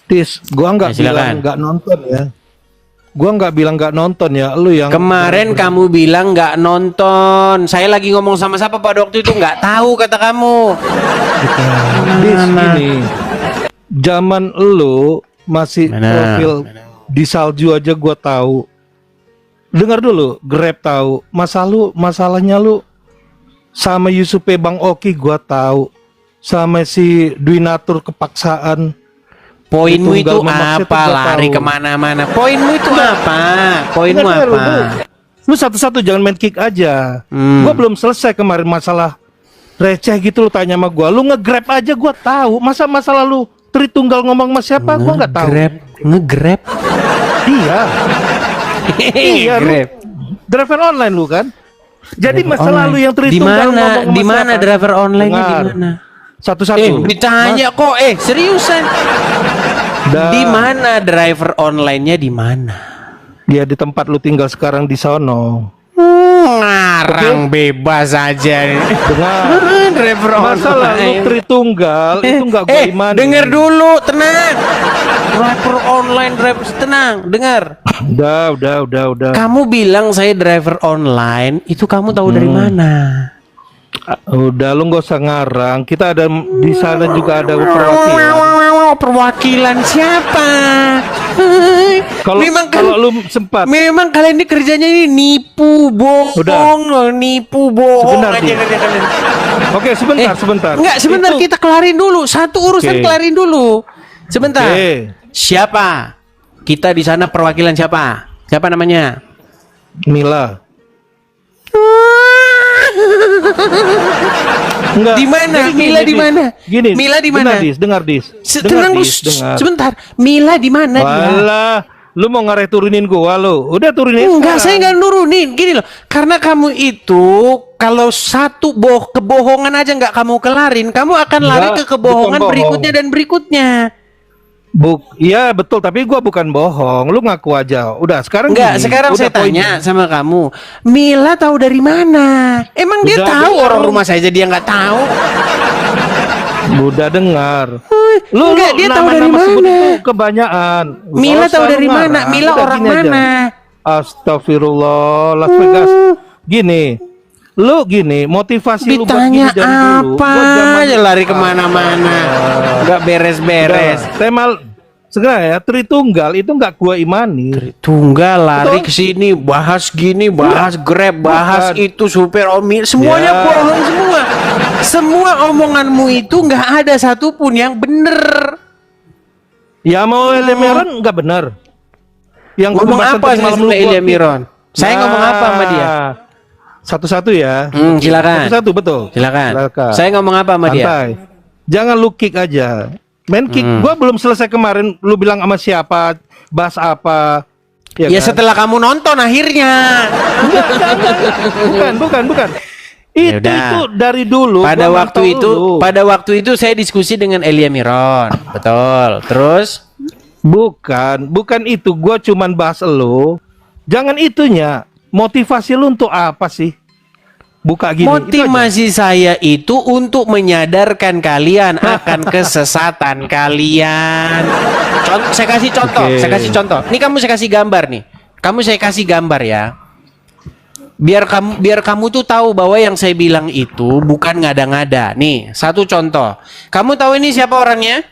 Tis, gua nggak bilang nggak nonton ya. Gua nggak bilang nggak nonton ya. Lu yang kemarin kamu bilang nggak nonton. Saya lagi ngomong sama siapa pada waktu itu, nggak tahu kata kamu. Tis, gini. Zaman lu masih profil di salju aja gua tahu. Dengar dulu, Grab tahu. Masalahnya lu sama Yusupe Bang Oki gua tahu. Sama si Dwinatur kepaksaan. Poinmu itu apa? Lari kemana-mana. Poinmu itu apa? Poinmu apa? Lu satu-satu jangan main kick aja. Gua belum selesai kemarin masalah receh gitu lu tanya sama gua. Lu nge-grab aja gua tahu. Masa lalu Tritunggal ngomong sama siapa gua nggak tahu. Nge-grab. Iya. Iya lu driver online lu kan. Jadi masa lalu yang Tritunggal ngomong sama di mana driver online-nya di mana? Satu-satu. Ditanya kok, seriusan. Di mana driver online-nya di mana? Dia di tempat lu tinggal sekarang di sono. Ngarang bebas aja. Dengar. Driver masalah online. Lu Tritunggal itu nggak gue imani. Dengar dulu, tenang. Driver online, tenang, dengar. Udah. Kamu bilang saya driver online, itu kamu tahu dari mana? Udah lu nggak usah ngarang. Kita ada di sana juga ada perwakilan. Perwakilan siapa? Kalau lu sempat. Memang kalian ini kerjanya ini nipu, bohong, nipu, bohong aja kalian. Oke, sebentar. Enggak, sebentar kita kelarin dulu. Satu urusan kelarin dulu. Sebentar. Siapa? Kita di sana perwakilan siapa? Siapa namanya? Mila. Enggak. Di mana? Mila di mana? Gini. Mila di mana? Dengar, Dis. Tenang, sebentar. Mila di mana? Walah, lu mau turunin gua lu. Udah turunin. Enggak, saya enggak nurunin. Gini loh. Karena kamu itu kalau satu kebohongan aja enggak kamu kelarin, kamu akan lari ke kebohongan berikutnya dan berikutnya. Iya betul, tapi gua bukan bohong. Lu ngaku aja. Udah, sekarang enggak, sekarang saya tanya sama kamu. Mila tahu dari mana? Emang dia tahu orang rumah saya aja dia nggak tahu? Udah dengar. Enggak, dia tahu dari mana? Kebanyakan. Mila tahu dari mana? Mila orang mana? Astagfirullah, Las Vegas. Gini. Lu gini, motivasi lu buat gini dari dulu. Apa aja lari kemana-mana, nggak beres-beres. Tema segera ya, Tritunggal itu nggak gua imani. Tritunggal lari ke sini, bahas gini, bahas Grab, bahas itu supir Omi, semuanya bohong semua. Semua omonganmu itu nggak ada satupun yang bener. Ya mau Elemiron nggak bener. Yang ngomong apa sama Elemiron? Saya ngomong apa sama dia? Satu-satu ya. Silakan. Satu-satu betul. Silakan. Saya ngomong apa sama dia? Jangan lu kick aja. Main kick. Gua belum selesai kemarin. Lu bilang sama siapa? Bahas apa? Ya kan? Setelah kamu nonton akhirnya. Bukan. Itu dari dulu. Pada waktu itu saya diskusi dengan Elia Miron. Betul. Terus? Bukan itu. Gua cuman bahas lu. Jangan itunya. Motivasi lu untuk apa sih? Buka gini. Motivasi saya itu untuk menyadarkan kalian akan kesesatan kalian. Saya kasih contoh. Ini saya kasih gambar nih. Saya kasih gambar ya. Biar kamu tuh tahu bahwa yang saya bilang itu bukan ngada-ngada. Nih, satu contoh. Kamu tahu ini siapa orangnya?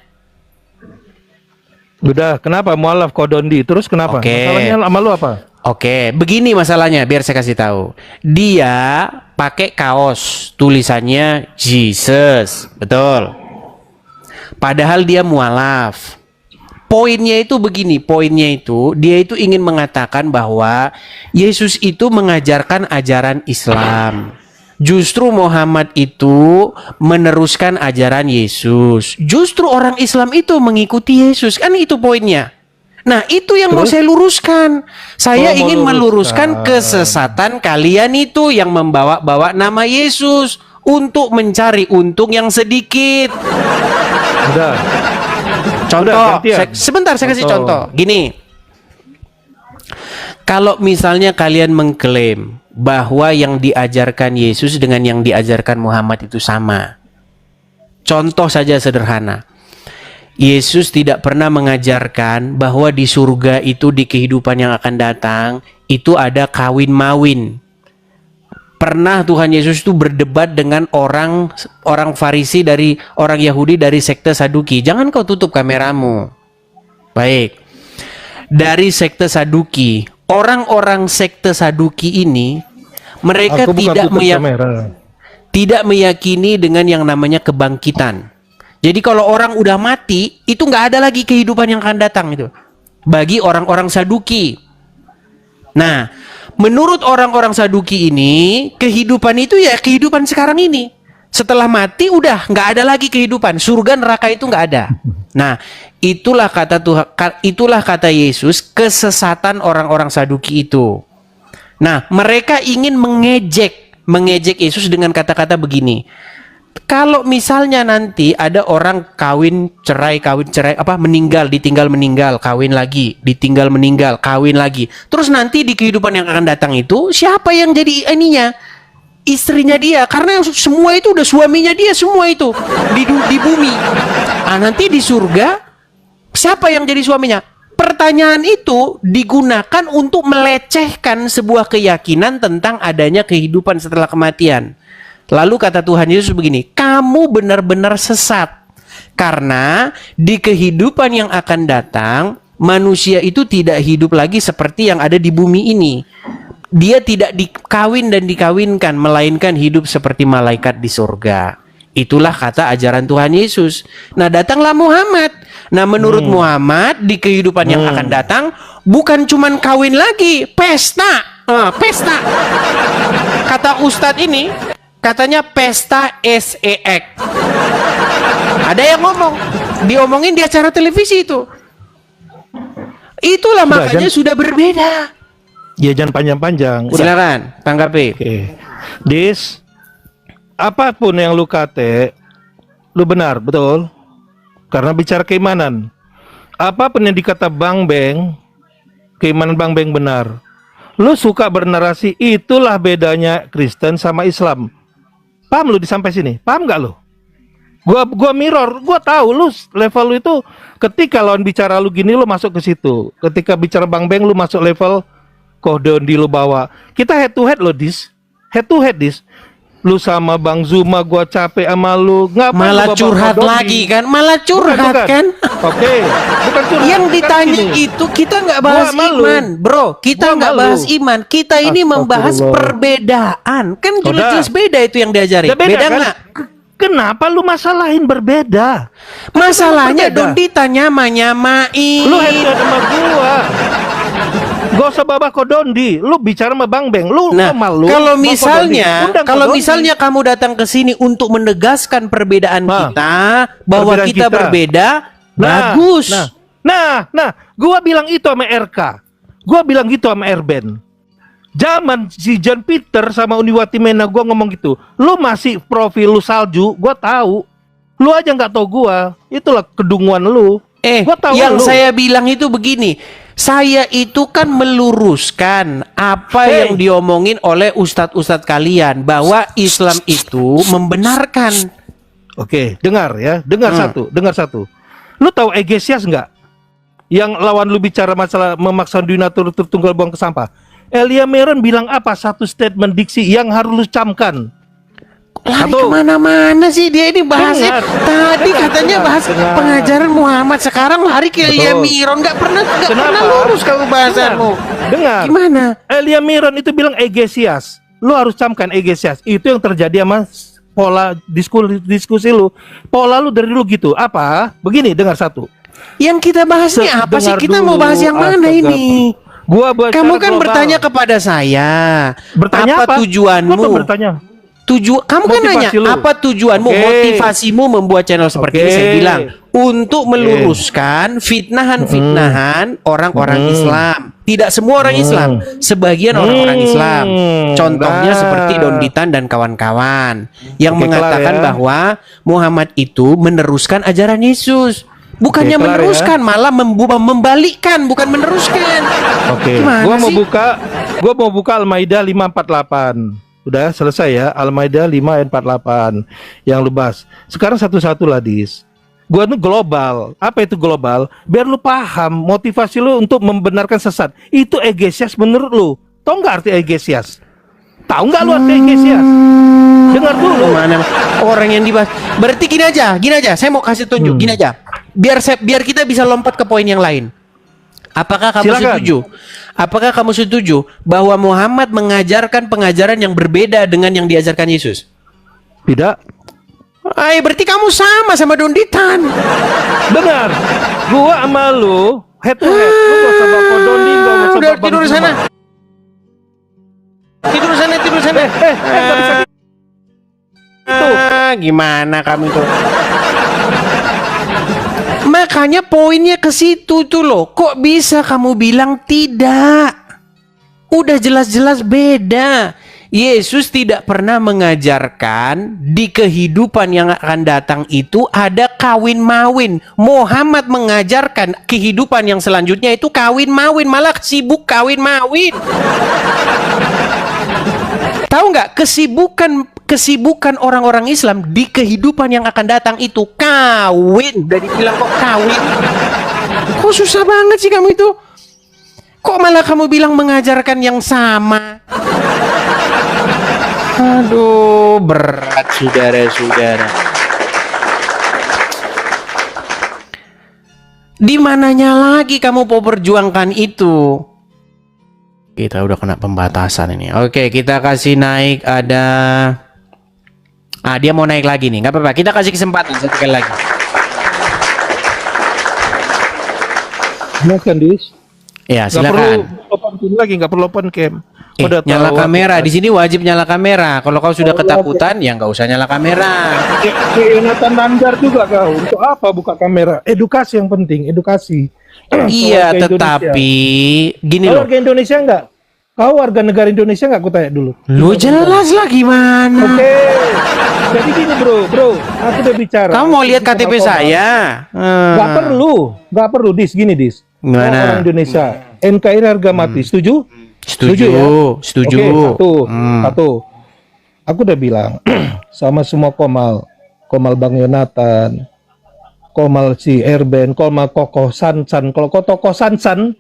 Udah, kenapa? Mualaf Kodondi. Terus kenapa? Masalahnya sama lu apa? Oke, begini masalahnya, biar saya kasih tahu. Dia pakai kaos tulisannya Jesus, betul. Padahal dia mualaf. Poinnya itu begini, dia itu ingin mengatakan bahwa Yesus itu mengajarkan ajaran Islam. Justru Muhammad itu meneruskan ajaran Yesus. Justru orang Islam itu mengikuti Yesus, kan itu poinnya. Nah, itu yang mau saya luruskan. Saya ingin meluruskan kesesatan kalian itu yang membawa-bawa nama Yesus untuk mencari untung yang sedikit. Udah. Contoh, sebentar saya kasih contoh. Gini. Kalau misalnya kalian mengklaim bahwa yang diajarkan Yesus dengan yang diajarkan Muhammad itu sama. Contoh saja sederhana. Yesus tidak pernah mengajarkan bahwa di surga itu, di kehidupan yang akan datang itu ada kawin mawin. Pernah Tuhan Yesus itu berdebat dengan orang Farisi dari orang Yahudi dari sekte Saduki. Jangan kau tutup kameramu. Baik. Dari sekte Saduki, orang-orang sekte Saduki ini mereka Aku bukan tutup kamera. tidak meyakini dengan yang namanya kebangkitan. Jadi kalau orang udah mati, itu nggak ada lagi kehidupan yang akan datang itu. Bagi orang-orang Saduki. Nah, menurut orang-orang Saduki ini, kehidupan itu ya kehidupan sekarang ini. Setelah mati udah nggak ada lagi kehidupan. Surga neraka itu nggak ada. Nah, itulah kata Tuhan, itulah kata Yesus, kesesatan orang-orang Saduki itu. Nah, mereka ingin mengejek Yesus dengan kata-kata begini. Kalau misalnya nanti ada orang kawin cerai, meninggal, ditinggal meninggal, kawin lagi, ditinggal meninggal, kawin lagi. Terus nanti di kehidupan yang akan datang itu, siapa yang jadi ininya? Istrinya dia, karena semua itu udah suaminya dia semua itu di bumi. Nanti di surga, siapa yang jadi suaminya? Pertanyaan itu digunakan untuk melecehkan sebuah keyakinan tentang adanya kehidupan setelah kematian. Lalu kata Tuhan Yesus begini, kamu benar-benar sesat. Karena di kehidupan yang akan datang, manusia itu tidak hidup lagi seperti yang ada di bumi ini. Dia tidak dikawin dan dikawinkan, melainkan hidup seperti malaikat di surga. Itulah kata ajaran Tuhan Yesus. Nah, datanglah Muhammad. Nah, menurut Muhammad, di kehidupan yang akan datang, bukan cuman kawin lagi, pesta. Pesta. Kata Ustadz ini, katanya pesta SEX. Ada yang diomongin di acara televisi itu. Itulah makanya sudah berbeda. Ya jangan panjang-panjang. Silakan, tanggapi. Oke. Dis, apapun yang lu kate, lu benar, betul? Karena bicara keimanan. Apapun yang dikata Bang Beng, keimanan Bang Beng benar. Lu suka bernarasi, itulah bedanya Kristen sama Islam. Paham lu di sampai sini? Paham gak lu? Gua mirror, gua tahu lu level lu itu ketika lawan bicara lu gini lu masuk ke situ. Ketika bicara Bang Beng lu masuk level Kodondi lu bawa. Kita head to head lo, Dis. Head to head, Dis. Lu sama Bang Zuma, gua capek sama lu. Ngapain malah lu bawa curhat Kodondi? lagi kan? Malah curhat kan? Oke. Bukan curhat. Yang ditanya Kan gini. itu kita nggak bahas iman, bro. Kita Gua nggak malu. bahas iman. Kita ini membahas Astagfirullah. perbedaan. Kan Udah. jelas-jelas beda itu yang diajarin. Ya, Beda kan? nggak? Kenapa lu masalahin berbeda? Masalahnya berbeda. Dondi nyama-nyamain. Lu head to head sama gua. Gak usah babah Kodondi. Lu bicara sama Bang Beng. Lu Nah, malu. kalau Bang misalnya, Kodondi. Undang Kodondi. kamu datang ke sini untuk menegaskan perbedaan kita, bahwa Perbedaan kita kita. berbeda, bagus. Nah, gua bilang itu sama RK. Gua bilang gitu sama Erben. Zaman si John Peter sama Uniwati Mena gua ngomong gitu. Lu masih profil lu salju, gua tahu. Lu aja nggak tahu gua. Itulah kedunguan lu. Gua tahu yang lu. saya bilang itu begini. Saya itu kan meluruskan apa yang diomongin oleh ustadz-ustadz kalian, bahwa Islam itu membenarkan. Oke, dengar ya, dengar satu. Lu tahu Egesias nggak? Yang lawan lu bicara masalah memaksa donatur tertunggal buang ke sampah. Elia Meron bilang apa? Satu statement diksi yang harus lu camkan. Lari Satu. kemana-mana sih dia ini bahasnya. Dengar. Tadi katanya bahas Dengar. pengajaran Muhammad, sekarang lari ke Elia Betul. Miron. Nggak pernah Kenapa? lurus kamu bahasanmu. Dengar. Gimana? Elia Miron itu bilang Egesias. Lu harus camkan Egesias. Itu yang terjadi sama pola diskusi lu. Pola lu dari dulu gitu. Apa? Begini, dengar satu. Yang kita bahas ini apa sih? Dengar Kita mau dulu. bahas yang mana Astaga. ini? Kamu kan global. bertanya kepada saya. Bertanya apa? tujuanmu? Gua tuh bertanya. Kamu kan nanya Motivasi lu. apa tujuanmu, Oke. motivasimu membuat channel seperti ini? Saya bilang untuk meluruskan fitnahan orang-orang Islam. Tidak semua orang Islam, sebagian orang-orang Islam. Contohnya seperti Donditan dan kawan-kawan yang Oke, mengatakan kelar ya. bahwa Muhammad itu meneruskan ajaran Yesus. Bukannya Oke, kelar meneruskan, malah membalikkan, bukan meneruskan. Oke, Gimana gua sih? mau buka Al-Maidah 548. Udah selesai ya, Al-Maidah 5 ayat 48 yang lu bahas. Sekarang satu-satu lah, Dis. Gua tuh global. Apa itu global? Biar lu paham motivasi lu untuk membenarkan sesat. Itu egesias menurut lu. Tahu nggak arti egesias? Tahu nggak lu arti egesias? Dengar dulu. Mana orang yang dibahas. Berarti gini aja. Saya mau kasih tunjuk, gini aja. Biar kita bisa lompat ke poin yang lain. Apakah kamu Silakan. setuju? Apakah kamu setuju bahwa Muhammad mengajarkan pengajaran yang berbeda dengan yang diajarkan Yesus? Tidak. Berarti kamu sama Donditan. Benar. Gua sama lu head to head. Lu gak usah bawa Dondi, gak usah Udah bawa tidur Bang sana. Zuma. Tidur sana. Gak bisa gitu. Gimana kamu itu? Makanya poinnya ke situ tuh loh. Kok bisa kamu bilang tidak? Udah jelas-jelas beda. Yesus tidak pernah mengajarkan di kehidupan yang akan datang itu ada kawin mawin. Muhammad mengajarkan kehidupan yang selanjutnya itu kawin mawin, malah sibuk kawin mawin. Tahu nggak kesibukan orang-orang Islam di kehidupan yang akan datang itu kawin. Udah dibilang kok kawin. Kok susah banget sih kamu itu? Kok malah kamu bilang mengajarkan yang sama? Aduh, berat saudara-saudara. Di mananya lagi kamu mau perjuangkan itu? Kita udah kena pembatasan ini. Oke, kita kasih naik ada. Dia mau naik lagi nih. Nggak apa-apa. Kita kasih kesempatan satu kali lagi. Silakan, Dis. Ya, Gak perlu silakan. open cam lagi, gak perlo open cam. Udah Nyala tahu kamera. aku. Di sini wajib nyala kamera. Kalau kau sudah ketakutan, ya nggak usah nyala kamera. Jonathan Nandar juga kau. Untuk apa buka kamera? Edukasi yang penting, edukasi. Iya, Warga tetapi gini Kau loh. warga Indonesia enggak? Kau warga negara Indonesia enggak? Aku tanya dulu. Lu jelas lah gimana. Oke. Jadi gini bro, aku udah bicara. Kamu mau lihat Itu KTP soal saya? Gak perlu, Dis, gini Dis. Gimana? Kau orang Indonesia, NKRI harga mati, setuju? Setuju. Oke, satu. Aku udah bilang sama semua Komal Bang Yonatan, Komal si Erben, Komal Kokoh Sansan. Kalau kau tokoh Sansan,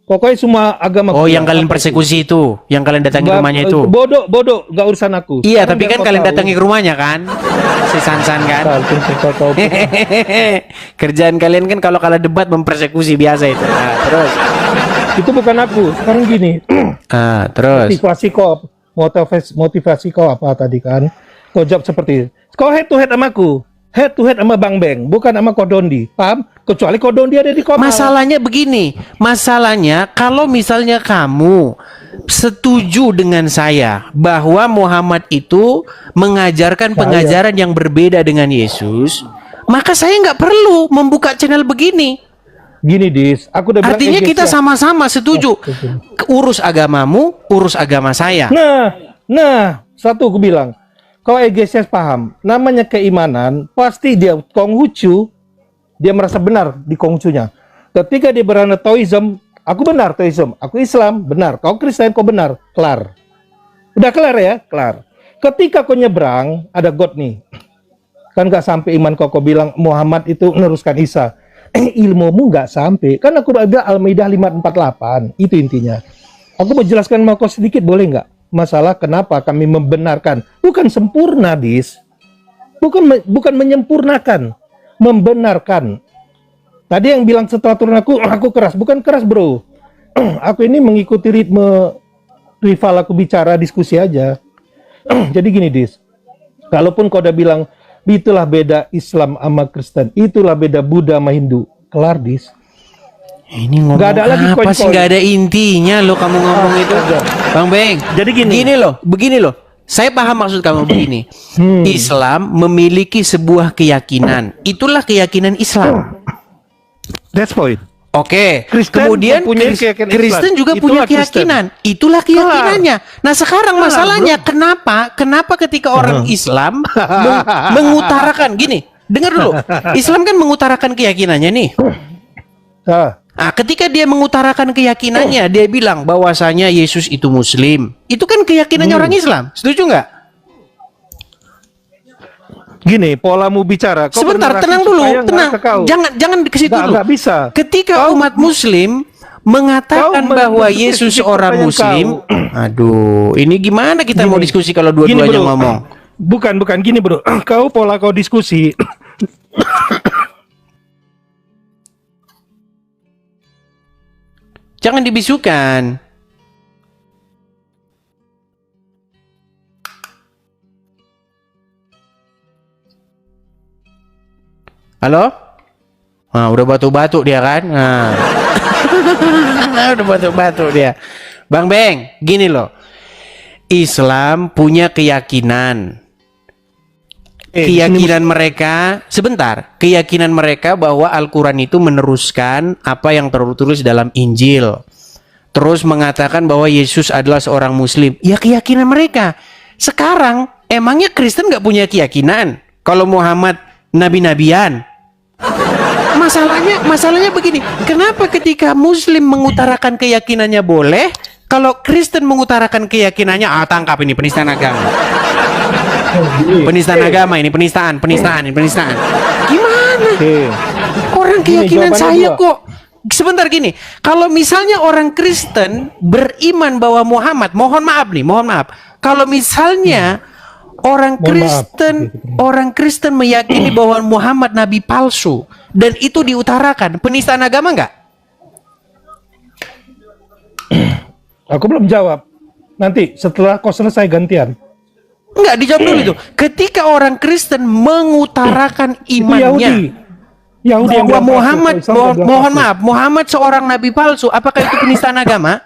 pokoknya semua agama. Oh, yang kalian persekusi itu, yang kalian datangi rumahnya itu. Bodoh, gak urusan aku. Iya, Sekarang tapi biar kan kau kalian tahu. datangi ke rumahnya kan? Si Sansan kan? Tahu. Kerjaan kalian kan kalau kalah debat mempersekusi biasa itu. Nah, terus. Itu bukan aku. Sekarang gini, Terus. motivasi kau apa tadi kan? Kau jawab seperti, kau head to head sama aku. Head to head sama Bang Beng, bukan sama Kodondi. Paham? Kecuali Kodondi ada di Komal. Masalahnya begini, kalau misalnya kamu setuju dengan saya bahwa Muhammad itu mengajarkan pengajaran yang berbeda dengan Yesus, maka saya nggak perlu membuka channel begini. Gini Dis, aku udah bilang Artinya kita sama-sama setuju. Urus agamamu, urus agama saya. Nah, satu aku bilang, kalau Egesias paham, namanya keimanan, pasti dia Konghucu, dia merasa benar di Konghucunya. Ketika dia berani Taoism, aku benar Taoism, aku Islam, benar. Kau Kristen, kau benar, kelar. Udah kelar ya, kelar. Ketika kau nyebrang, ada God nih. Kan gak sampai iman kau bilang Muhammad itu meneruskan Isa. Ilmumu nggak sampai. Kan aku ada Al-Maidah 548. Itu intinya. Aku mau jelaskan sama kau sedikit, boleh nggak? Masalah kenapa kami membenarkan. Bukan sempurna, Dis. Bukan menyempurnakan. Membenarkan. Tadi yang bilang setelah turun aku keras. Bukan keras, bro. Aku ini mengikuti ritme rival aku bicara, diskusi aja. Jadi gini, Dis. Kalaupun kau udah bilang, itulah beda Islam sama Kristen, itulah beda Buddha sama Hindu. Kelar, Dis. Ini ngomong Nggak ada lagi apa koin-koin. sih? Nggak ada intinya lo kamu ngomong itu. Bang Beng. Jadi gini. Begini loh. Saya paham maksud kamu begini. Islam memiliki sebuah keyakinan. Itulah keyakinan Islam. That's point. Oke. Kristen Kemudian mempunyai keyakinan Kristen Islam. juga Itulah punya Kristen. keyakinan. Itulah keyakinannya. Nah, sekarang Kelar, masalahnya kenapa ketika orang Islam mengutarakan gini, dengar dulu. Islam kan mengutarakan keyakinannya nih. Nah, ketika dia mengutarakan keyakinannya, dia bilang bahwasanya Yesus itu Muslim. Itu kan keyakinannya orang Islam. Setuju nggak? Gini, polamu bicara. Kau Sebentar, bernarasi tenang dulu, supaya tenang. nggak ke kau. Jangan ke situ dulu. Nggak bisa. Ketika umat Muslim mengatakan Kau bahwa men- Yesus menspesifik seorang pertanyaan Muslim, kau. aduh, ini gimana kita mau Gini. diskusi kalau Gini, dua-duanya bro. ngomong? Bukan gini bro. Pola kau diskusi. Jangan dibisukan. Halo? Nah, udah batuk-batuk dia kan? Nah. Udah batuk-batuk dia. Bang Beng, gini loh. Islam punya keyakinan. Keyakinan mereka, sebentar, keyakinan mereka bahwa Al-Quran itu meneruskan apa yang tertulis dalam Injil. Terus mengatakan bahwa Yesus adalah seorang Muslim. Ya keyakinan mereka. Sekarang, emangnya Kristen nggak punya keyakinan? Kalau Muhammad nabi-nabian? Masalahnya begini. Kenapa ketika Muslim mengutarakan keyakinannya boleh, kalau Kristen mengutarakan keyakinannya, tangkap ini penistaan agama. Penistaan agama ini, penistaan. Gimana? Orang keyakinan jawabannya saya dua. kok. Sebentar gini, kalau misalnya orang Kristen beriman bahwa Muhammad, mohon maaf. Kalau misalnya orang Kristen meyakini bahwa Muhammad nabi palsu dan itu diutarakan, penistaan agama nggak? Aku belum jawab. Nanti setelah kau selesai gantian. Enggak, dijawab dulu itu. Ketika orang Kristen mengutarakan imannya Yahudi yang bahwa bilang palsu, Muhammad, Islam yang bilang mohon palsu. maaf, Muhammad seorang nabi palsu, apakah itu penistaan agama?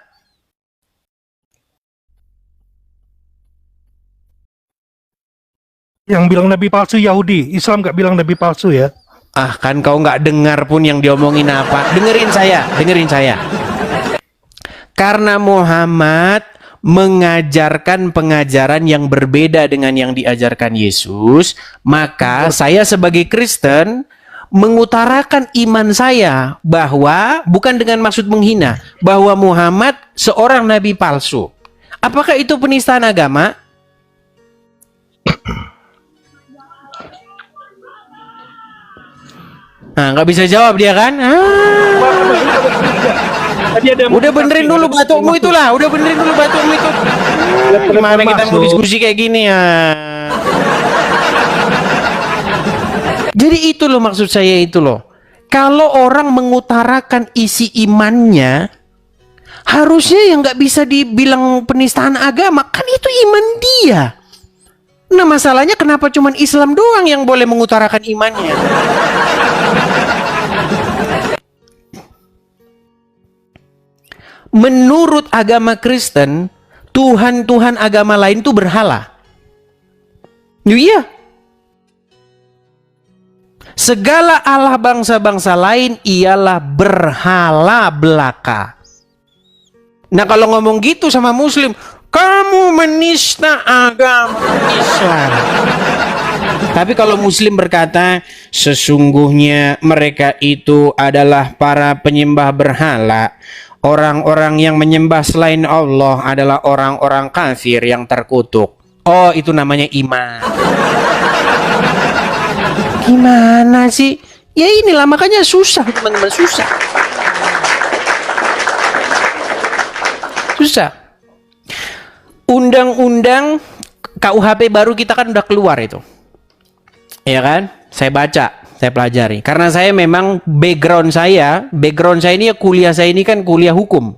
Yang bilang nabi palsu Yahudi, Islam nggak bilang nabi palsu ya. Kan kau nggak dengar pun yang diomongin apa. Dengerin saya. Karena Muhammad mengajarkan pengajaran yang berbeda dengan yang diajarkan Yesus, maka saya sebagai Kristen mengutarakan iman saya bahwa, bukan dengan maksud menghina, bahwa Muhammad seorang nabi palsu. Apakah itu penistaan agama? Nah, nggak bisa jawab dia kan? Udah benerin dulu batukmu itulah. Gimana kita mau diskusi kayak gini ya? Jadi itu loh maksud saya itu loh. Kalau orang mengutarakan isi imannya, harusnya yang nggak bisa dibilang penistaan agama, kan itu iman dia. Nah masalahnya kenapa cuman Islam doang yang boleh mengutarakan imannya? Menurut agama Kristen, Tuhan agama lain itu berhala. Iya. Segala Allah bangsa-bangsa lain ialah berhala belaka. Nah kalau ngomong gitu sama Muslim, kamu menista agama Islam. Tapi kalau Muslim berkata, sesungguhnya mereka itu adalah para penyembah berhala. Orang-orang yang menyembah selain Allah adalah orang-orang kafir yang terkutuk. Oh, itu namanya iman. Gimana sih? Ya inilah makanya susah teman-teman, susah. Undang-undang KUHP baru kita kan udah keluar itu. Ya kan? Saya baca, saya pelajari. Karena saya memang background saya ini ya kuliah saya ini kan kuliah hukum.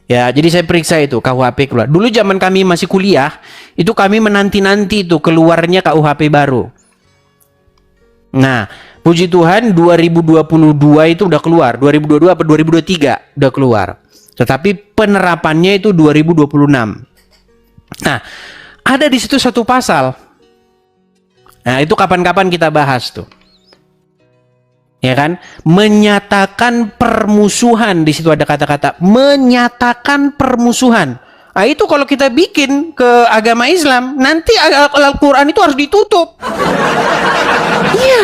Ya, jadi saya periksa itu KUHP keluar. Dulu zaman kami masih kuliah, itu kami menanti-nanti itu keluarnya KUHP baru. Nah, puji Tuhan 2022 itu udah keluar. 2022 apa 2023 udah keluar. Tetapi penerapannya itu 2026. Nah, ada di situ satu pasal. Nah, itu kapan-kapan kita bahas tuh. Ya kan? Menyatakan permusuhan, di situ ada kata-kata menyatakan permusuhan. Nah, itu kalau kita bikin ke agama Islam, nanti Al-Quran itu harus ditutup. Iya.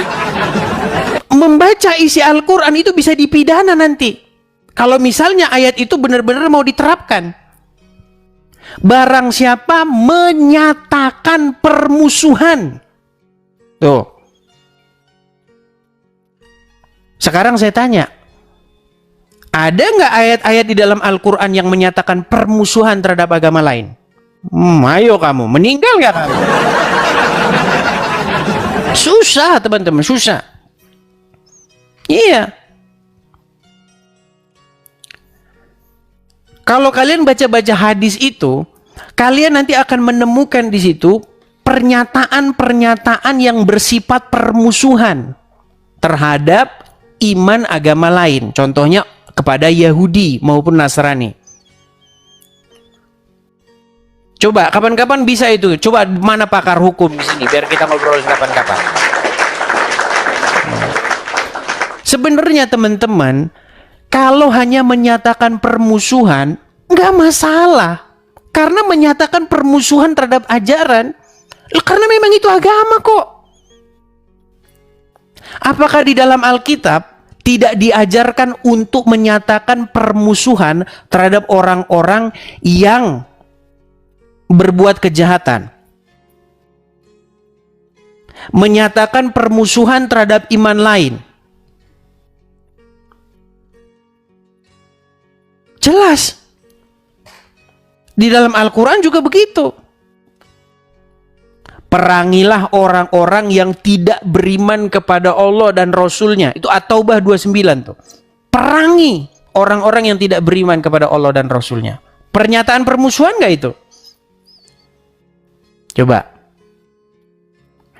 Membaca isi Al-Quran itu bisa dipidana nanti. Kalau misalnya ayat itu benar-benar mau diterapkan. Barang siapa menyatakan permusuhan Tuh. Sekarang saya tanya, ada nggak ayat-ayat di dalam Al-Quran yang menyatakan permusuhan terhadap agama lain? Ayo kamu, meninggal nggak kamu? Susah teman-teman, susah. Iya. Kalau kalian baca-baca hadis itu, kalian nanti akan menemukan di situ pernyataan-pernyataan yang bersifat permusuhan terhadap iman agama lain. Contohnya kepada Yahudi maupun Nasrani. Coba kapan-kapan bisa itu. Coba mana pakar hukum di sini biar kita ngobrol kapan-kapan. Sebenarnya teman-teman, kalau hanya menyatakan permusuhan nggak masalah. Karena menyatakan permusuhan terhadap ajaran, karena memang itu agama kok. Apakah di dalam Alkitab tidak diajarkan untuk menyatakan permusuhan terhadap orang-orang yang berbuat kejahatan? Menyatakan permusuhan terhadap iman lain. Jelas. Di dalam Al-Quran juga begitu. Perangilah orang-orang yang tidak beriman kepada Allah dan Rasulnya. Itu At-Taubah 29 tuh. Perangi orang-orang yang tidak beriman kepada Allah dan Rasulnya. Pernyataan permusuhan nggak itu? Coba.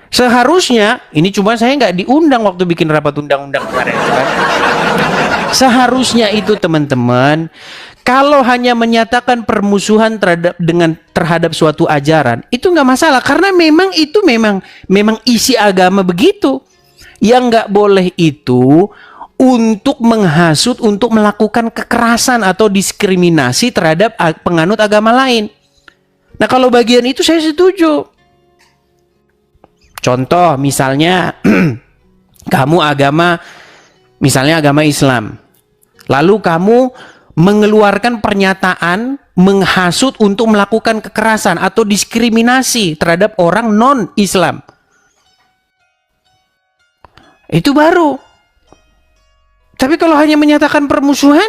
Seharusnya, ini cuma saya nggak diundang waktu bikin rapat undang-undang kemarin. Kan? Seharusnya itu teman-teman, kalau hanya menyatakan permusuhan terhadap suatu ajaran, itu nggak masalah karena memang itu memang isi agama begitu. Yang nggak boleh itu untuk menghasut, untuk melakukan kekerasan atau diskriminasi terhadap penganut agama lain. Nah kalau bagian itu saya setuju. Contoh misalnya kamu misalnya agama Islam, lalu kamu mengeluarkan pernyataan menghasut untuk melakukan kekerasan atau diskriminasi terhadap orang non-Islam. Itu baru. Tapi kalau hanya menyatakan permusuhan,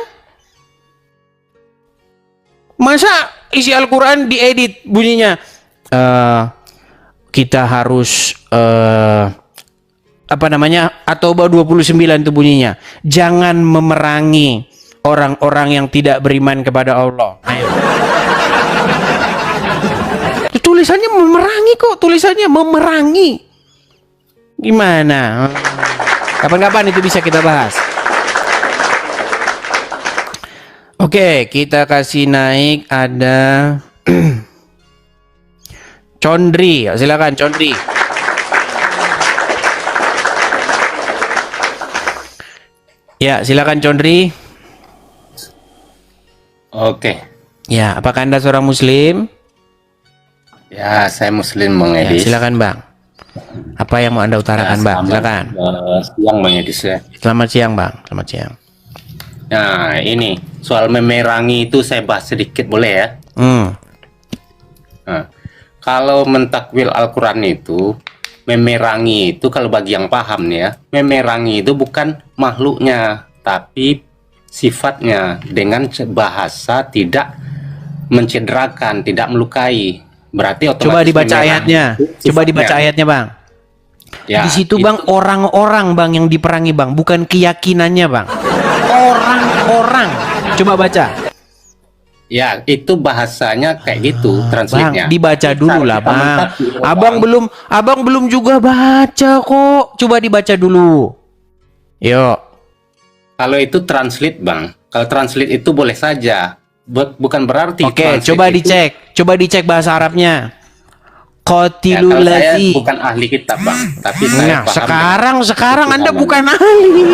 masa isi Al-Quran diedit bunyinya? Kita harus At-Taubah 29 itu bunyinya. Jangan memerangi orang-orang yang tidak beriman kepada Allah. Ayo. Tulisannya memerangi kok, tulisannya memerangi. Gimana? Kapan-kapan itu bisa kita bahas. Oke, kita kasih naik ada Condri. Silakan Condri. Ya, silakan Condri. Oke. Ya, apakah Anda seorang Muslim? Ya, saya Muslim Bang Ya, Edis. silakan Bang. Apa yang mau Anda utarakan Bang? Silakan. Siang Bang Edis ya. Selamat siang Bang. Selamat siang. Nah, ini soal memerangi itu saya bahas sedikit boleh ya? Nah, kalau mentakwil Al-Quran itu memerangi itu kalau bagi yang paham nih ya, memerangi itu bukan makhluknya, tapi sifatnya dengan bahasa tidak mencederakan, tidak melukai. Berarti otomatis Coba dibaca ayatnya. Coba dibaca ayatnya, Bang. Ya, di situ Bang, orang-orang Bang yang diperangi Bang, bukan keyakinannya Bang. Orang-orang. Coba baca. Ya, itu bahasanya kayak gitu, translate-nya. Bang, dibaca dulu lah, Bang. Abang belum juga baca kok. Coba dibaca dulu. Yuk. Kalau itu translate, Bang. Kalau translate itu boleh saja. Bukan berarti. Oke, coba dicek. Coba dicek bahasa Arabnya. Ya, Qatilul saya ladzi. bukan ahli kitab, Bang. Tapi saya paham. Sekarang Anda bukan ahli.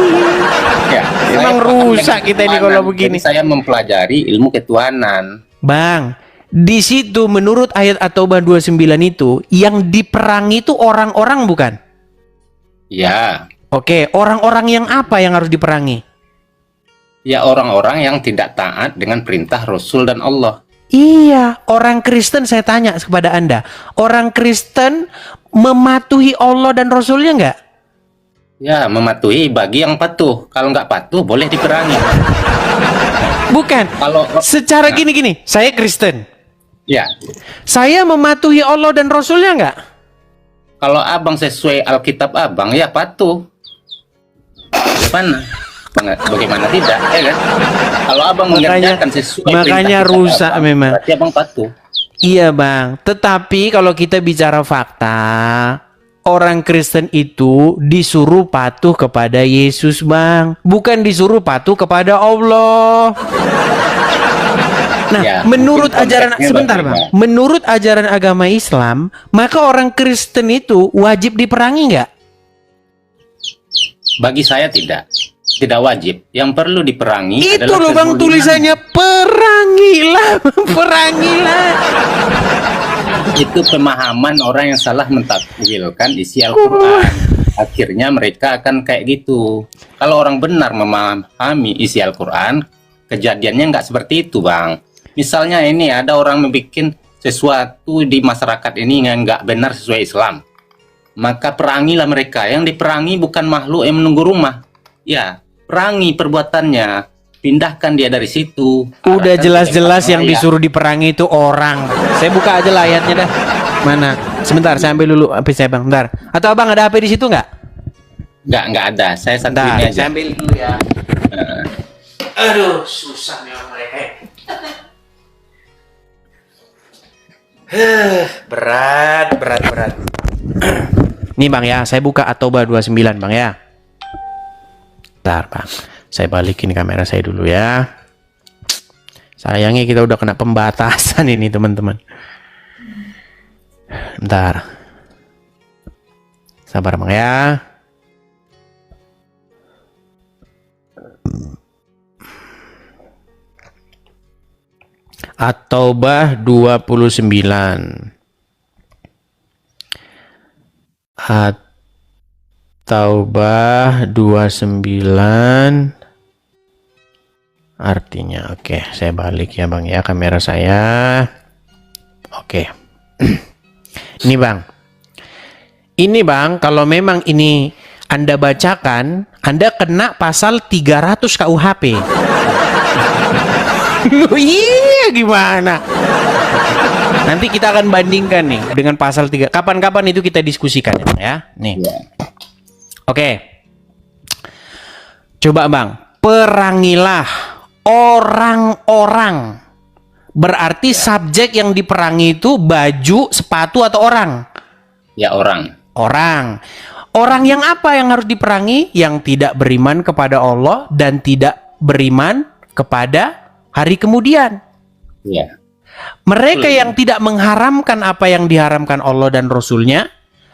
Ya, Emang rusak kita ini kalau begini. Jadi saya mempelajari ilmu ketuhanan. Bang, di situ menurut ayat At-Taubah 29 itu yang diperangi itu orang-orang bukan? Ya. Oke, orang-orang yang apa yang harus diperangi? Ya, orang-orang yang tidak taat dengan perintah Rasul dan Allah. Iya, orang Kristen saya tanya kepada Anda, orang Kristen mematuhi Allah dan Rasulnya nggak? Ya, mematuhi bagi yang patuh. Kalau nggak patuh, boleh diperangi. Bukan. Kalau Secara gini-gini, saya Kristen. ya, Saya mematuhi Allah dan Rasulnya nggak? kalau abang sesuai Alkitab abang, ya patuh. Bagaimana? Bagaimana tidak, ya kan? Kalau abang mengerjakan sesuai makanya perintah rusak abang, memang. berarti abang patuh. Iya bang, tetapi kalau kita bicara fakta, orang Kristen itu disuruh patuh kepada Yesus bang, bukan disuruh patuh kepada Allah. Nah, Ya, menurut mungkin ajaran konteksnya sebentar berbeda. bang, menurut ajaran agama Islam, maka orang Kristen itu wajib diperangi nggak? Bagi saya tidak wajib. Yang perlu diperangi Itu adalah loh bang kezaliman. tulisannya, perangilah, perangilah. Itu pemahaman orang yang salah mentakwilkan isi Al-Quran. Akhirnya mereka akan kayak gitu. Kalau orang benar memahami isi Al-Quran, kejadiannya nggak seperti itu bang. Misalnya ini ada orang membuat sesuatu di masyarakat ini yang nggak benar sesuai Islam, maka perangilah mereka. Yang diperangi bukan makhluk yang menunggu rumah, ya perangi perbuatannya, pindahkan dia dari situ. Udah Arahkan jelas-jelas ke tempat yang layak. disuruh diperangi itu orang. Saya buka aja lah ayatnya dah. Mana? Sebentar, saya ambil dulu HP saya bang. Bentar. Atau abang ada HP di situ nggak? Nggak ada. Saya satu Bentar, ini aja. saya ambil dulu ya. Aduh, susah memang mereka. Berat. Nih bang ya, saya buka At-Taubah 29 bang ya. Bentar bang, saya balikin kamera saya dulu ya. Sayangnya kita udah kena pembatasan ini teman-teman. Bentar. Sabar bang ya. At-Taubah 29. At-Taubah 29 artinya, oke, saya balik ya bang ya kamera saya. Oke. Ini bang, kalau memang ini Anda bacakan, Anda kena pasal 300 KUHP. Loh, iya gimana? Nanti kita akan bandingkan nih dengan pasal 3. Kapan-kapan itu kita diskusikan ya bang ya. Nih. Oke. Coba bang, perangilah orang-orang. Berarti subjek yang diperangi itu baju, sepatu atau orang? Ya orang. Orang. Orang yang apa yang harus diperangi? Yang tidak beriman kepada Allah dan tidak beriman kepada hari kemudian. Ya. Mereka yang tidak mengharamkan apa yang diharamkan Allah dan Rasulnya,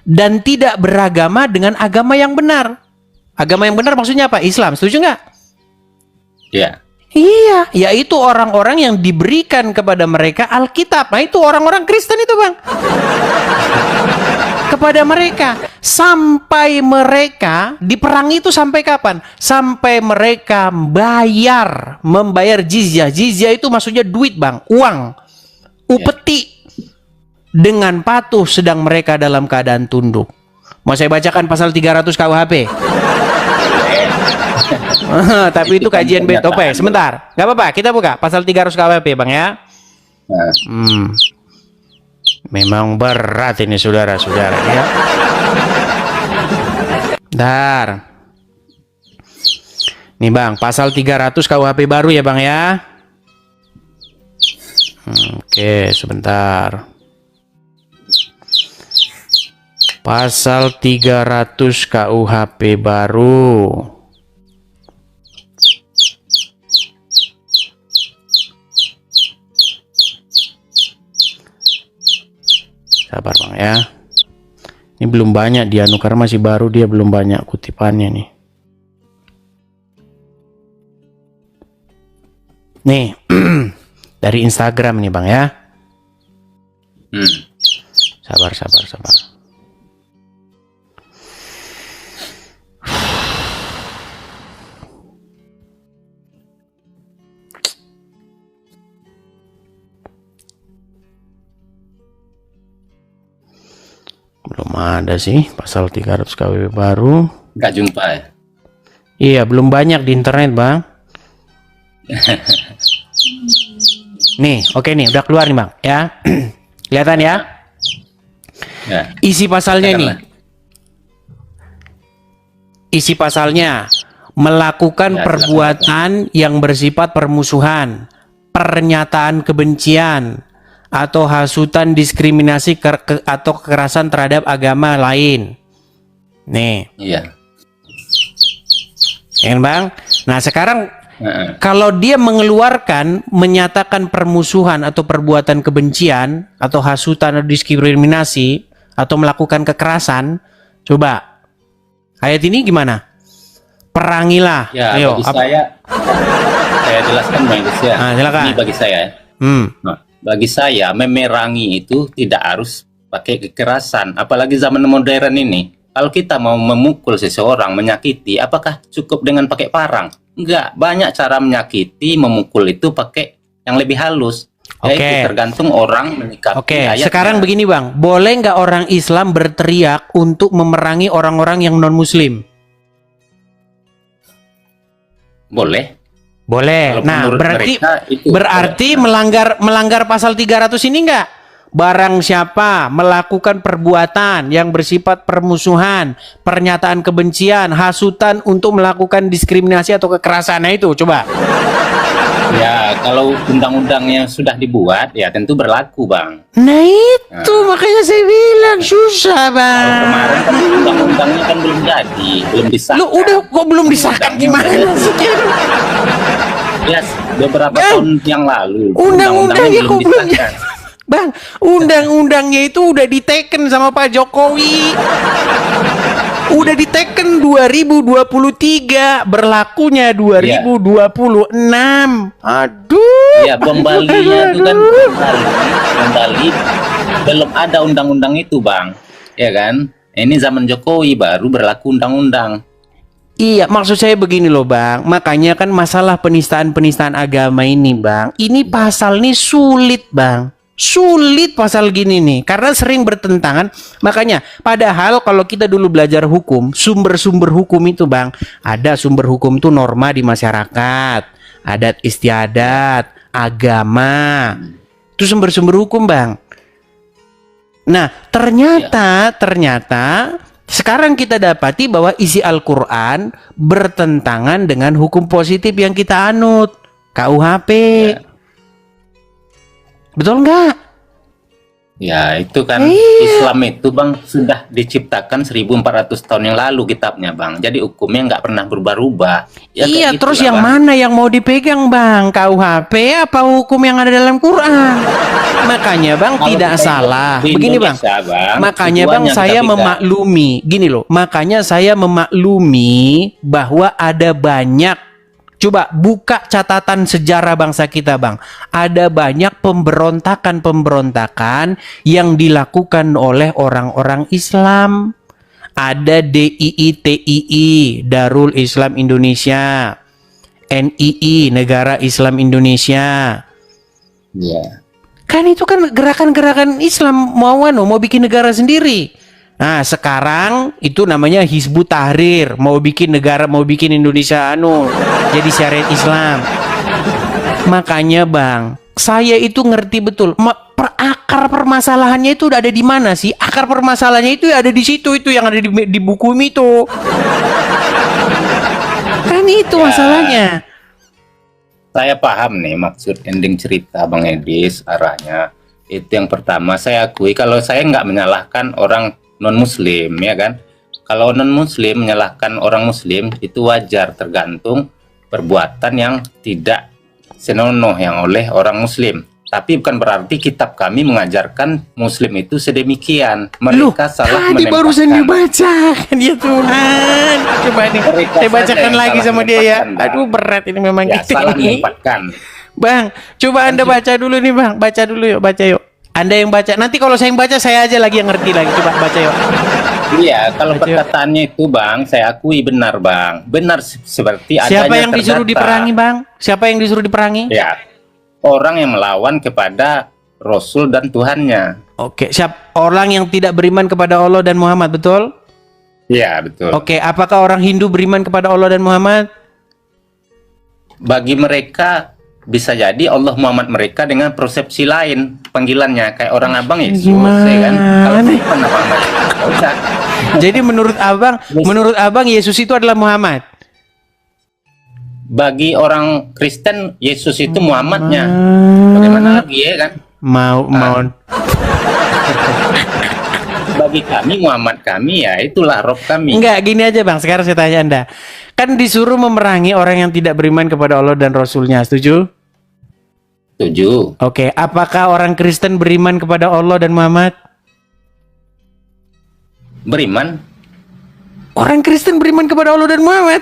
dan tidak beragama dengan agama yang benar. Agama yang benar maksudnya apa? Islam, setuju nggak? Ya. Iya, yaitu orang-orang yang diberikan kepada mereka Alkitab. Nah itu orang-orang Kristen itu bang. Kepada mereka. Sampai mereka diperangi itu sampai kapan? Sampai mereka membayar jizyah. Jizyah itu maksudnya duit bang, uang. Upeti. Dengan patuh sedang mereka dalam keadaan tunduk. Mau saya bacakan pasal 300 KUHP? Tapi itu kajian BTOP. Sebentar, nggak apa-apa. Kita buka pasal 300 KUHP, bang ya. Memang berat ini saudara-saudara ya. Bentar. Nih bang, pasal 300 KUHP baru ya bang ya. Oke, sebentar. Pasal 300 KUHP baru. Sabar bang ya. Ini belum banyak dia karena masih baru, dia belum banyak kutipannya nih. Nih dari Instagram nih bang ya. Sabar. Belum ada sih pasal 300 KUHP baru. Nggak jumpa ya? Iya, belum banyak di internet, Bang. Nih, oke nih, udah keluar nih, Bang, ya. Kelihatan ya? Ya. Isi pasalnya nih. Katakanlah. Isi pasalnya melakukan Ya, perbuatan yang bersifat permusuhan, pernyataan kebencian, atau hasutan diskriminasi atau kekerasan terhadap agama lain. Nih, Iya. ya kan, Bang? Nah, sekarang Heeh. kalau dia mengeluarkan, menyatakan permusuhan atau perbuatan kebencian atau hasutan atau diskriminasi atau melakukan kekerasan, coba ayat ini gimana? Perangilah. Ya, Ayo, bagi saya jelaskan Bang Idris ya. Ah, silakan. Ini bagi saya. Nah, bagi saya memerangi itu tidak harus pakai kekerasan, apalagi zaman modern ini. Kalau kita mau memukul seseorang, menyakiti, apakah cukup dengan pakai parang? Enggak, banyak cara menyakiti, memukul itu pakai yang lebih halus. Oke. Yaitu tergantung orang menyikapi Oke, ayatnya. sekarang begini, Bang. Boleh nggak orang Islam berteriak untuk memerangi orang-orang yang non-Muslim? Boleh. Boleh. Kalau Nah, menurut berarti mereka itu melanggar pasal 300 ini enggak? Barang siapa melakukan perbuatan yang bersifat permusuhan, pernyataan kebencian, hasutan untuk melakukan diskriminasi atau kekerasan, nah itu coba. ya kalau undang-undangnya sudah dibuat ya tentu berlaku, Bang. Nah itu makanya saya bilang susah, Kalau Bang. kemarin kan undang-undangnya kan belum jadi, belum disahkan. Lu udah kok belum disahkan gimana sih? Ya, beberapa tahun yang lalu Undang-undangnya kok belum disahkan. Bang, undang-undangnya itu udah diteken sama Pak Jokowi. Udah diteken 2023, berlakunya 2026. Aduh. Ya, bom Balinya itu kan bom Bali belum ada undang-undang itu, Bang. Ya kan? Ini zaman Jokowi baru berlaku undang-undang. Iya, maksud saya begini loh, Bang. Makanya kan masalah penistaan-penistaan agama ini, Bang. Ini pasal nih sulit, Bang. Sulit pasal gini nih, karena sering bertentangan. Makanya, padahal kalau kita dulu belajar hukum, sumber-sumber hukum itu, Bang, ada sumber hukum itu norma di masyarakat, adat istiadat, agama. Itu sumber-sumber hukum, Bang. Nah, ternyata sekarang kita dapati bahwa isi Al-Quran bertentangan dengan hukum positif yang kita anut, KUHP. Ya. Betul nggak? Ya, itu kan Iya. Islam itu, Bang, sudah diciptakan 1400 tahun yang lalu kitabnya, Bang. Jadi hukumnya nggak pernah berubah-ubah. Ya, Iya, kayak terus gitulah, yang Bang. mana yang mau dipegang, Bang? KUHP apa hukum yang ada dalam Quran? Makanya, Bang, Kalau tidak kita salah. di Begini, Bang. Indonesia, Bang, Makanya, Bang, tujuannya saya kita beda. memaklumi. Gini loh, makanya saya memaklumi bahwa ada banyak. Coba buka catatan sejarah bangsa kita, Bang. Ada banyak pemberontakan-pemberontakan yang dilakukan oleh orang-orang Islam. Ada DII, Darul Islam Indonesia. NII, Negara Islam Indonesia. Ya. Kan itu kan gerakan-gerakan Islam mau bikin negara sendiri. Nah, sekarang itu namanya Hizbut Tahrir, mau bikin negara, mau bikin Indonesia jadi syariat Islam. Makanya, Bang, saya itu ngerti betul akar permasalahannya itu udah ada di mana sih? Akar permasalahannya itu ada di situ, itu yang ada di buku itu. Kan itu Ya. masalahnya. Saya paham nih maksud ending cerita Bang Edis, arahnya. Itu yang pertama, saya akui kalau saya nggak menyalahkan orang non-muslim, ya kan? Kalau non-muslim menyalahkan orang muslim itu wajar, tergantung perbuatan yang tidak senonoh yang oleh orang muslim. Tapi bukan berarti kitab kami mengajarkan muslim itu sedemikian. Mereka salah tadi menempatkan. barusan dibacakan ya Tuhan. Coba nih, Mereka saya saja bacakan yang lagi salah sama dia ya. menempatkan, Bang. Aduh, berat ini memang Ya, gitu. salah menempatkan. Bang, coba Anda baca dulu nih, Bang. Baca dulu yuk, baca yuk. Anda yang baca. Nanti kalau saya yang baca, saya aja lagi yang ngerti lagi. Coba baca yuk. Iya, kalau Baca. perkataannya itu, Bang, saya akui benar, Bang. Benar seperti Siapa adanya yang disuruh terdata. diperangi, Bang? Siapa yang disuruh diperangi? Ya, orang yang melawan kepada Rasul dan Tuhannya. Oke, siap orang yang tidak beriman kepada Allah dan Muhammad, betul? Ya, betul. Oke, apakah orang Hindu beriman kepada Allah dan Muhammad? Bagi mereka bisa jadi Allah Muhammad mereka dengan persepsi lain panggilannya, kayak orang abang Yesus, ya kan? Kalau bukan abang mereka, ya udah. Jadi menurut abang Yesus itu adalah Muhammad. Bagi orang Kristen Yesus itu Muhammadnya. Bagaimana lagi ya kan? Mau Bagi kami Muhammad kami ya itulah Rob kami. Enggak, gini aja Bang, sekarang saya tanya Anda. Kan disuruh memerangi orang yang tidak beriman kepada Allah dan Rasulnya, setuju? Setuju. Oke, apakah orang Kristen beriman kepada Allah dan Muhammad? Beriman. Orang Kristen beriman kepada Allah dan Muhammad?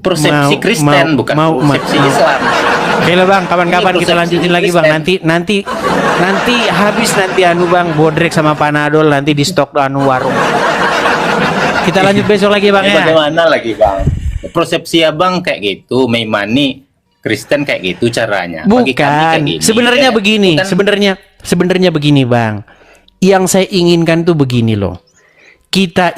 Persepsi Kristen bukan persepsi Islam. Oke lah Bang, kapan-kapan Ini kita lanjutin lagi Bang. Nanti habis nanti anu Bang, bodrek sama Panadol nanti di stok anu warung. Kita lanjut besok lagi Bang ya. Bagaimana lagi Bang? Persepsi abang kayak gitu, Meimani Kristen kayak gitu caranya. Bagi kami kayak Bukan. gini. Sebenarnya begini, Bukan. sebenarnya begini Bang. Yang saya inginkan tuh begini loh. Kita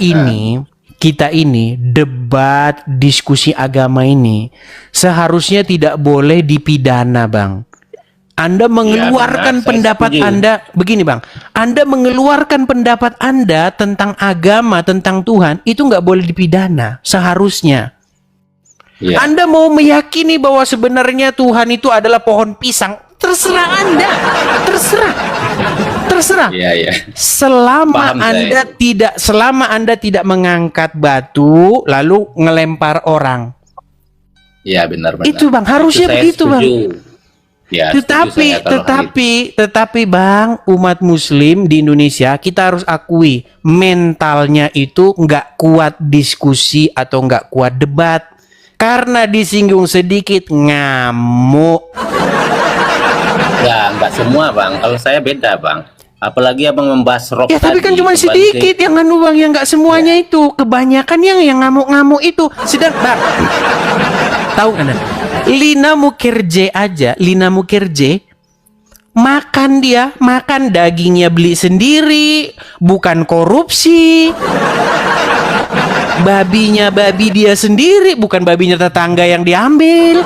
ini debat diskusi agama ini seharusnya tidak boleh dipidana Bang. Anda mengeluarkan benar, saya pendapat setuju. Anda begini Bang. Anda mengeluarkan pendapat Anda tentang agama, tentang Tuhan itu nggak boleh dipidana seharusnya. Ya. Anda mau meyakini bahwa sebenarnya Tuhan itu adalah pohon pisang, terserah Anda, terserah. Iya, iya. Selama Paham Anda tidak mengangkat batu lalu ngelempar orang. Iya, benar-benar. Itu Bang, harusnya Itu saya begitu Bang. setuju. Ya, setuju saya kalau hal itu. Tetapi Bang, umat Muslim di Indonesia kita harus akui mentalnya itu nggak kuat diskusi atau nggak kuat debat. Karena disinggung sedikit ngamuk. Ya, nggak semua Bang. Kalau saya beda Bang. Apalagi abang membahas rock Ya tapi kan tadi, cuma sebagai- sedikit yang anu Bang, yang nggak semuanya itu. Kebanyakan yang ngamuk-ngamuk itu. Sedang Bang, tahu kan? Lina Mukherjee makan dagingnya beli sendiri, bukan korupsi. Babinya babi dia sendiri, bukan babinya tetangga yang diambil.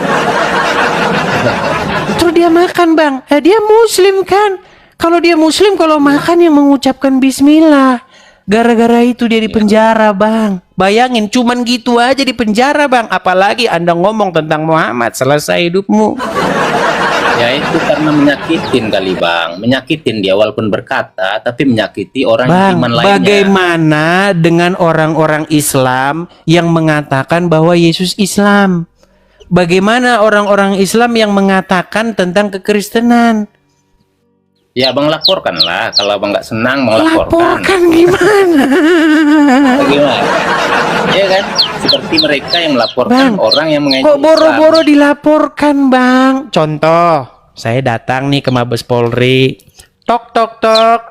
Terus dia makan Bang, dia Muslim kan? Kalau dia Muslim, kalau makan yang mengucapkan Bismillah. Gara-gara itu dia di penjara Bang. Bayangin, cuman gitu aja di penjara Bang. Apalagi Anda ngomong tentang Muhammad, selesai hidupmu. Ya itu karena menyakitin kali Bang. Menyakitin dia walaupun berkata, tapi menyakiti orang Bang, iman lainnya. bagaimana dengan orang-orang Islam yang mengatakan bahwa Yesus Islam? Bagaimana orang-orang Islam yang mengatakan tentang kekristenan? Ya abang laporkan lah. Kalau abang nggak senang, mau laporkan. Laporkan gimana? Bagaimana? Ya kan? Seperti mereka yang melaporkan Bang, orang yang mengaitkan Kok boro-boro dilaporkan Bang? Contoh, saya datang nih ke Mabes Polri. Tok tok tok.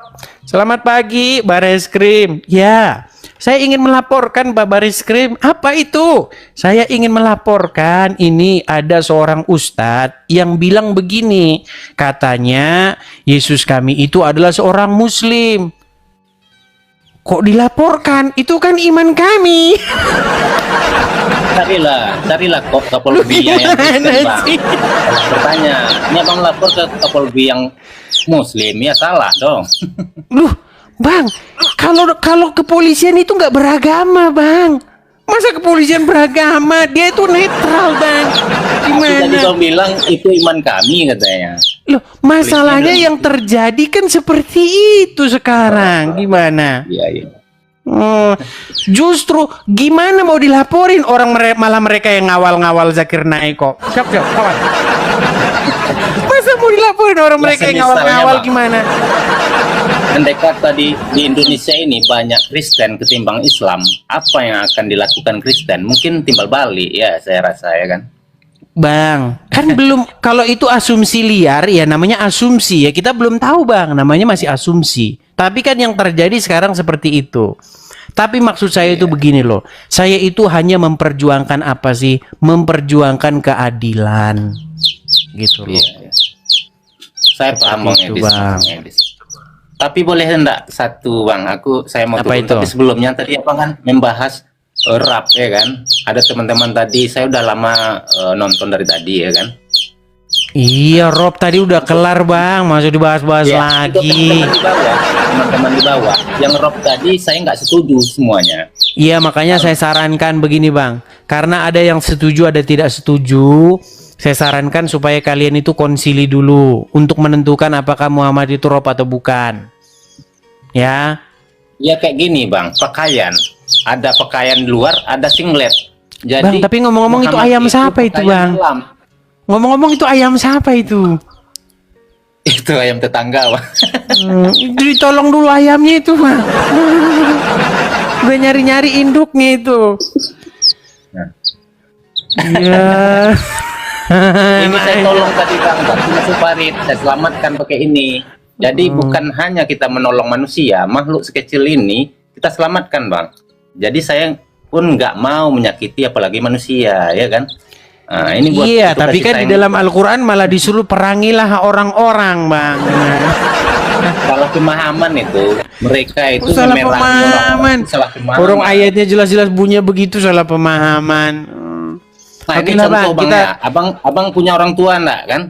Selamat pagi, Bareskrim. Ya, saya ingin melaporkan Pak Bareskrim. Apa itu? Saya ingin melaporkan ini ada seorang ustadz yang bilang begini. Katanya Yesus kami itu adalah seorang Muslim. Kok dilaporkan? Itu kan iman kami. Carilah kok Kapolri yang Kristen Bang. Bertanya, ini abang lapor ke Kapolri yang Muslim, ya salah dong. Loh, Bang, kalau kepolisian itu nggak beragama, Bang. Masa kepolisian beragama? Dia itu netral, Bang. Tadi Gimana? kau bilang itu iman kami katanya. Loh, masalahnya yang terjadi kan seperti itu sekarang. Gimana? Iya, iya. Justru gimana mau dilaporin orang malah mereka yang ngawal-ngawal Zakir Naik kok. Siap, kawan. Masa mau dilaporin orang Ya, mereka yang semisalnya, ngawal-ngawal Bang. gimana? Andai kata di Indonesia ini banyak Kristen ketimbang Islam, apa yang akan dilakukan Kristen? Mungkin timbal balik ya, saya rasa ya kan. Bang, kan belum, kalau itu asumsi liar ya namanya asumsi ya, kita belum tahu Bang, namanya masih asumsi. Tapi kan yang terjadi sekarang seperti itu. Tapi maksud saya itu begini loh, saya itu hanya memperjuangkan apa sih? Memperjuangkan keadilan gitu loh. Iya, iya. Saya paham Bang Itu, Edis. Bang. Bang Edis. Tapi boleh enggak satu Bang, saya mau Apa turun. itu? Tapi sebelumnya tadi Abang kan membahas rap ya kan. Ada teman-teman tadi, saya udah lama nonton dari tadi ya kan. Iya, Rob tadi udah kelar Bang, masuk dibahas-bahas Ya, lagi. itu teman-teman di bawah. Yang rap tadi saya nggak setuju semuanya. Iya, makanya saya sarankan begini Bang, karena ada yang setuju, ada tidak setuju. Saya sarankan supaya kalian itu konsili dulu untuk menentukan apakah Muhammad itu Rob atau bukan. Ya, Ya kayak gini Bang, pakaian. Ada pakaian luar, ada singlet. Bang, Jadi tapi ngomong-ngomong itu Muhammad ayam siapa itu, pakaian Bang? dalam. ngomong-ngomong itu ayam siapa itu? Itu ayam tetangga Bang. Ditolong dulu ayamnya itu Bang. Gue nyari-nyari induknya itu. Nah. Iya. Ini saya tolong tadi Bang, masuk parit, saya selamatkan pakai ini. Jadi bukan hanya kita menolong manusia, makhluk sekecil ini kita selamatkan Bang. Jadi saya pun nggak mau menyakiti apalagi manusia, ya kan? Nah, ini buat Iya, itu tapi kasih kan di sayang. dalam Al-Quran malah disuruh perangilah orang-orang Bang. Salah pemahaman itu, mereka itu Salah memerangi pemahaman. orang-orang. Salah pemahaman. Orang ayatnya jelas-jelas bunyinya begitu, salah pemahaman. Nah, Oke ini lah, contoh Bang, Bang kita- ya. Abang punya orang tua enggak kan?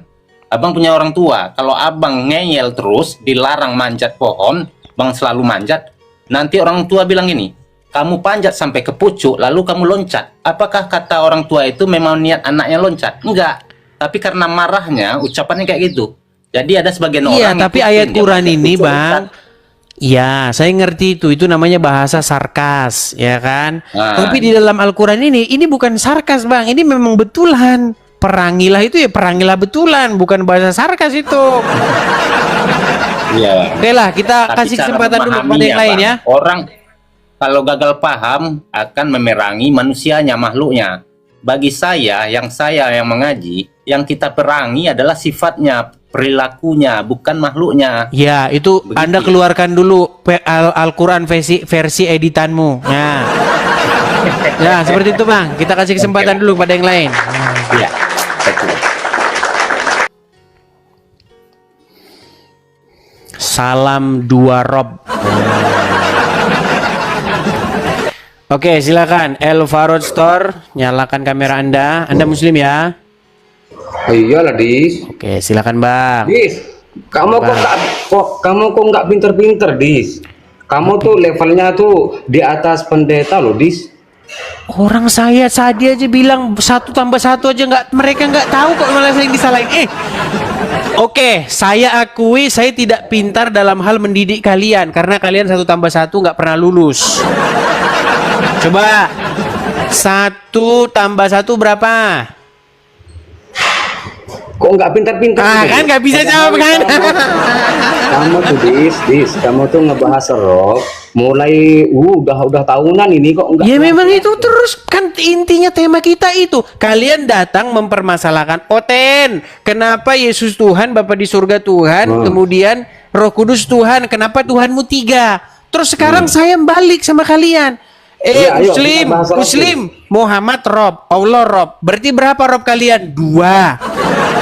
Abang punya orang tua. Kalau abang ngeyel terus, dilarang manjat pohon, bang selalu manjat. Nanti orang tua bilang gini, kamu panjat sampai ke pucuk, lalu kamu loncat. Apakah kata orang tua itu memang niat anaknya loncat? Enggak. Tapi karena marahnya, ucapannya kayak gitu. Jadi ada sebagian Iya, orang tapi ikutin, ayat dia Quran manjat ini pucuk, Bang, loncat. ya, saya ngerti itu namanya bahasa sarkas, ya kan? Nah. Tapi di dalam Al-Quran ini bukan sarkas Bang, ini memang betulan. Perangilah itu ya perangilah betulan, bukan bahasa sarkas itu. Iya. Oke lah, kita Tapi kasih cara kesempatan dulu pada yang memahaminya, lain Bang. ya. Orang kalau gagal paham akan memerangi manusianya, makhluknya. Bagi saya yang mengaji, yang kita perangi adalah sifatnya, perilakunya, bukan makhluknya. Ya, itu Begitu. Anda keluarkan dulu Al-Quran versi editanmu. Ya. Ya, seperti itu Bang. Kita kasih kesempatan Oke. dulu pada yang lain. Iya, betul. Salam dua Rob. Oke, silakan El Farod Store, nyalakan kamera Anda. Anda muslim ya? Iyalah, Dis. Oke, silakan Bang. Dis, kamu kok nggak pinter-pinter, Dis. Kamu tuh levelnya tuh di atas pendeta loh, Dis. Orang saya tadi aja bilang 1 tambah 1 aja nggak, mereka nggak tahu kok malah saya yang disalahin. Oke, saya akui saya tidak pintar dalam hal mendidik kalian karena kalian 1 tambah 1 nggak pernah lulus. Coba 1 tambah 1 berapa? Kok nggak pinter-pinter? Ah gitu, kan Dis? nggak bisa Padahal jawab kan? Kamu tuh, Dis, kamu tuh ngebahas roh mulai udah tahunan ini kok nggak. Ya memang itu terus kan intinya tema kita itu. Kalian datang mempermasalahkan Oten, kenapa Yesus Tuhan, Bapa di surga Tuhan, kemudian Roh Kudus Tuhan, kenapa Tuhanmu 3? Terus sekarang saya balik sama kalian. Ya, ayo, Muslim, kita bahas lagi. Muslim, Muhammad Rob, Allah Rob. Berarti berapa Rob kalian? 2.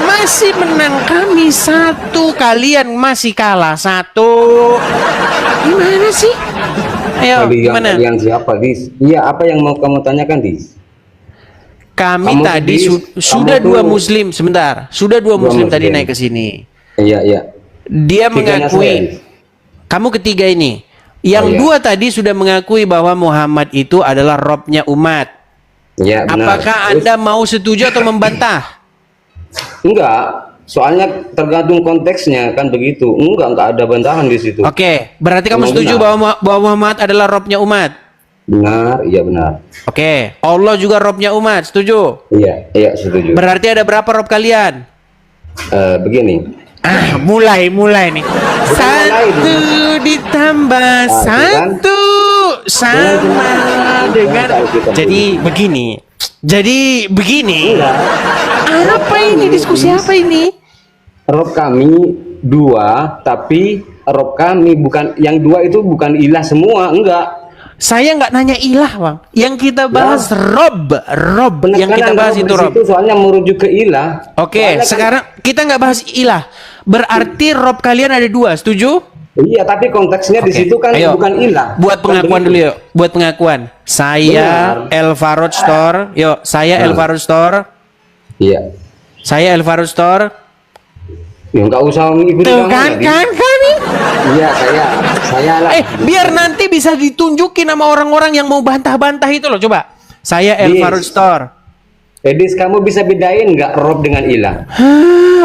Masih menang kami 1, kalian masih kalah 1. Gimana sih? Ayo, gimana? Kalian siapa, Dis? Iya, apa yang mau kamu tanyakan, Dis? Kami Kamu tadi tuh, Dis, sudah kamu 2 tuh- muslim sebentar. Sudah 2 muslim tadi muslim. naik ke sini. Iya. Dia Tiganya mengakui. saya, Dis. Kamu ketiga ini. Yang Oh, iya. 2 tadi sudah mengakui bahwa Muhammad itu adalah Robnya umat. Iya, benar. Apakah Terus- Anda mau setuju atau membantah? Enggak, soalnya tergantung konteksnya kan begitu. Enggak ada bantahan di situ. Oke, berarti kamu Memang setuju benar. bahwa Muhammad adalah Robnya umat. Benar, iya benar. Oke, Allah juga Robnya umat. Setuju? Iya setuju. Berarti ada berapa Rob kalian? Begini, Mulai nih. mulai 1 ditambah kan? 1 sama dengan. kita Jadi begini. Apa ini diskusi apa ini? Rob kami 2, tapi Rob kami bukan yang 2 itu bukan ilah semua, enggak. Saya nggak nanya ilah, Bang. Yang kita bahas Rob. Yang kita bahas itu Rob. Soalnya merujuk ke ilah. Oke, Soalnya sekarang kita nggak bahas ilah. Berarti Rob kalian ada 2, setuju? Iya, tapi konteksnya di Oke, situ kan ayo. bukan ilah. Buat pengakuan dulu yuk. Buat pengakuan. Saya Elvarod Store. Yuk, saya Elvarod Store. Iya. Saya Elvarod Store. Ya nggak usah ngikutin Tuh kamu kan, lagi. kan. Iya, saya lah. Biar nanti bisa ditunjukin sama orang-orang yang mau bantah-bantah itu loh. Coba. Saya Elvarod Store. Edis, kamu bisa bedain nggak Rob dengan ilah?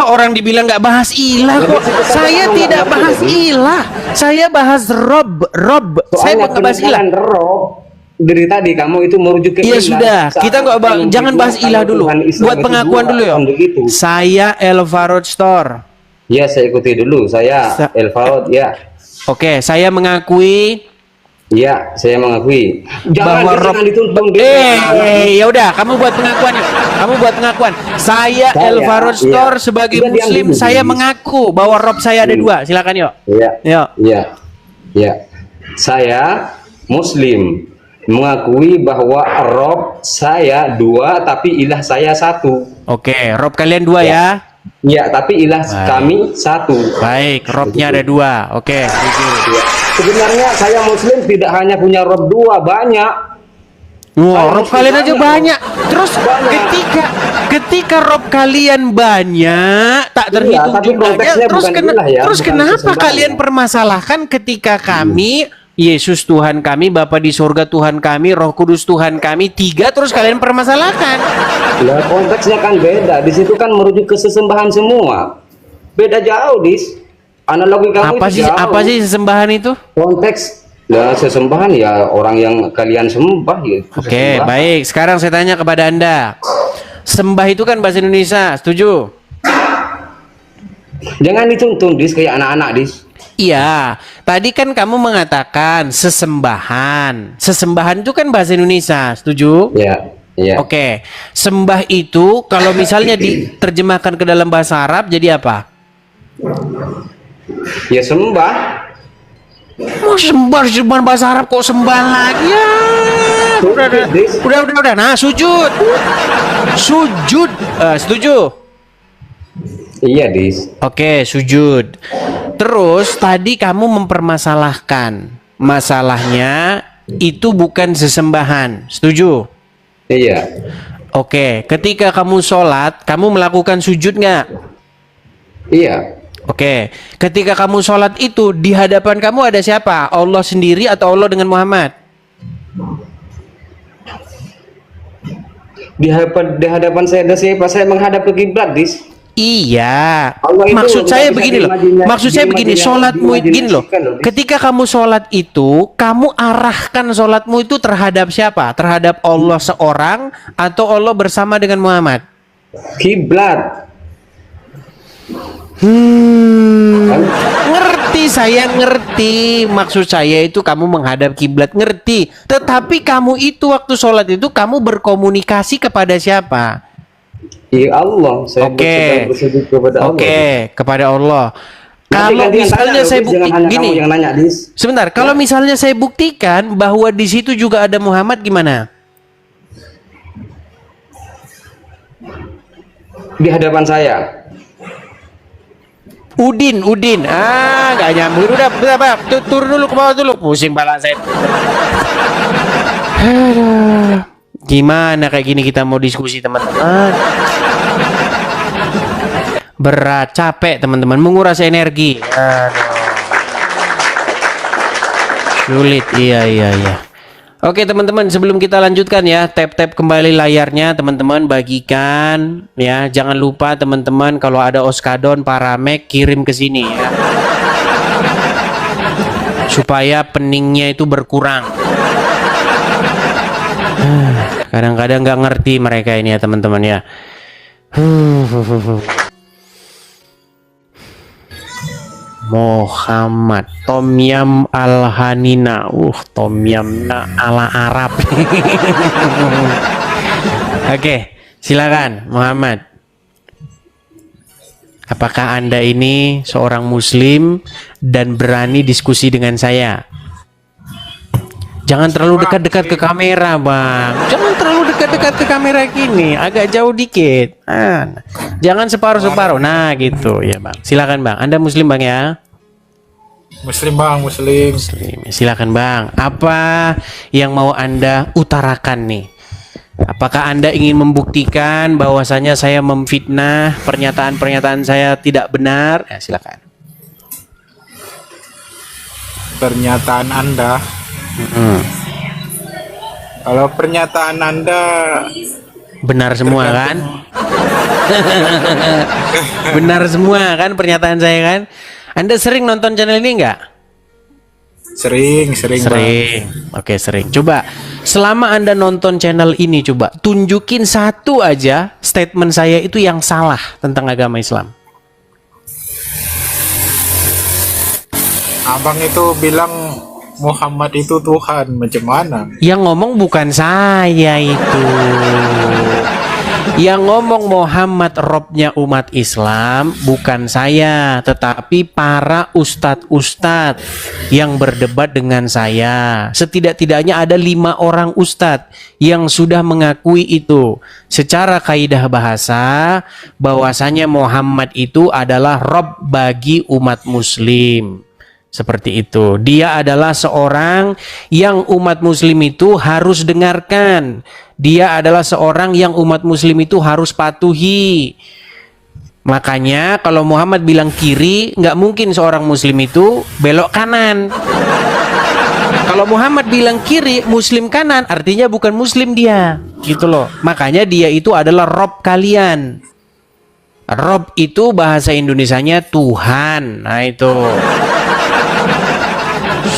Orang dibilang nggak bahas ilah kok. Saya tidak bahas ilah. Saya bahas Rob. Saya Soalnya nggak bahas ilah. penekanan Rob dari tadi kamu itu merujuk ke Iya ilah. sudah, kita nggak Saat jangan yang bahas ilah kalau dulu. Tuhan Islam Buat itu pengakuan dua, dulu ya. kan begitu. Saya Elvarod Store. Ya, saya ikuti dulu. Saya Elvarod, ya. Oke, saya mengakui Ya, saya mengakui. bahwa Rob. Jangan dituntun Ya udah, kamu buat pengakuan yuk. Kamu buat pengakuan. Saya Elvarod Store sebagai Udah, diam Muslim, dulu, saya please. mengaku bahwa Rob saya ada 2. Silakan yuk. Iya. Yuk. Iya. Iya. Saya Muslim mengakui bahwa Rob saya 2 tapi ilah saya 1. Oke, Rob kalian 2 ya. Iya, tapi ilah Baik. kami 1. Baik, Robnya ada 2. Oke. Iya. Sebenarnya saya Muslim tidak hanya punya Rob 2, banyak. Wah, Saya Rob kalian aja banyak. banyak. Terus Banyak. ketika Rob kalian banyak, tak terhitung tapi jumlahnya. konteksnya Terus bukan ilah ya, terus bukan kenapa sesembahan kalian ya. permasalahkan ketika kami Yesus Tuhan kami, Bapa di surga Tuhan kami, Roh Kudus Tuhan kami 3, terus kalian permasalahkan? Nah, konteksnya kan beda. Di situ kan merujuk ke sesembahan semua. Beda jauh, Dis. Analogi kamu Apa itu sih jauh. apa sih sesembahan itu? Konteks ya sesembahan ya orang yang kalian sembah ya. Oke, sesembahan. baik. Sekarang saya tanya kepada Anda. Sembah itu kan bahasa Indonesia, setuju? Jangan dituntun, Dis, kayak anak-anak, Dis. Iya, tadi kan kamu mengatakan sesembahan. Sesembahan itu kan bahasa Indonesia, setuju? Ya, ya. Oke, sembah itu kalau misalnya diterjemahkan ke dalam bahasa Arab jadi apa? Ya sembah. Mau sembah bahasa Arab kok sembah lagi ya? Udah. Nah, sujud. Sujud, setuju? Iya, Dis. Oke, sujud. Terus tadi kamu mempermasalahkan masalahnya itu bukan sesembahan, setuju? Iya. Oke, ketika kamu sholat, kamu melakukan sujud nggak? Iya. Oke, ketika kamu sholat itu di hadapan kamu ada siapa? Allah sendiri atau Allah dengan Muhammad? Di hadapan saya ada siapa? Saya menghadap ke kiblat, Dis. Iya, Allah itu maksud nggak saya bisa begini loh. Maksud saya begini, sholatmu gini loh. diimajinasikan loh. Ketika kamu sholat itu, kamu arahkan sholatmu itu terhadap siapa? Terhadap Allah seorang atau Allah bersama dengan Muhammad? Kiblat. Ngerti, saya ngerti. Maksud saya itu kamu menghadap kiblat, ngerti. Tetapi kamu itu waktu sholat itu kamu berkomunikasi kepada siapa? Ya Allah, saya Oke. bersujud kepada Allah. Oke, kepada Allah. Nanti Kalau gantian misalnya tanya, saya Dis, jangan bukti hanya gini, kamu yang nanya, Dis. sebentar. Kalau misalnya saya buktikan bahwa di situ juga ada Muhammad, gimana? Di hadapan saya. Udin. Nggak nyambung. Udah, turun dulu ke bawah dulu. Pusing pala saya. Aduh. Gimana kayak gini kita mau diskusi, teman-teman? Berat, capek, teman-teman. Menguras energi. Aduh. Sulit. Iya. Oke, teman-teman, sebelum kita lanjutkan ya, tap kembali layarnya, teman-teman, bagikan ya. Jangan lupa teman-teman kalau ada Oskadon Paramek kirim ke sini ya. Supaya peningnya itu berkurang. Kadang-kadang nggak ngerti mereka ini ya, teman-teman ya. Muhammad Tom Yam Al-Hanina. Tom Yamna ala Arab. Oke, silakan Muhammad. Apakah Anda ini seorang muslim dan berani diskusi dengan saya? Jangan terlalu dekat-dekat ke kamera, Bang. Jangan terlalu dekat-dekat ke kamera gini, agak jauh dikit. Jangan separuh-separuh. Nah, gitu ya, Bang. Silakan, Bang. Anda Muslim, Bang ya? Muslim bang, Muslim. Muslim. Silakan, Bang. Apa yang mau Anda utarakan nih? Apakah Anda ingin membuktikan bahwasanya saya memfitnah, pernyataan-pernyataan saya tidak benar? Ya, silakan. Pernyataan Anda. Kalau pernyataan Anda Benar semua kan? Benar semua kan pernyataan saya kan? Anda sering nonton channel ini nggak? sering Bang. Sering. Oke, sering. Coba selama Anda nonton channel ini, coba tunjukin satu aja statement saya itu yang salah tentang agama Islam. Abang itu bilang Muhammad itu Tuhan, macam mana? Yang ngomong bukan saya itu. Yang ngomong Muhammad Robnya umat Islam bukan saya, tetapi para ustadz-ustadz yang berdebat dengan saya. Setidak-tidaknya ada 5 orang ustadz yang sudah mengakui itu secara kaidah bahasa bahwasanya Muhammad itu adalah Rob bagi umat Muslim. Seperti itu. Dia adalah seorang yang umat muslim itu harus dengarkan. Dia adalah seorang yang umat muslim itu harus patuhi. Makanya kalau Muhammad bilang kiri, nggak mungkin seorang muslim itu belok kanan. Kalau Muhammad bilang kiri, muslim kanan, artinya bukan muslim dia. Gitu loh. Makanya dia itu adalah Rob kalian. Rob itu bahasa Indonesianya Tuhan. Nah itu.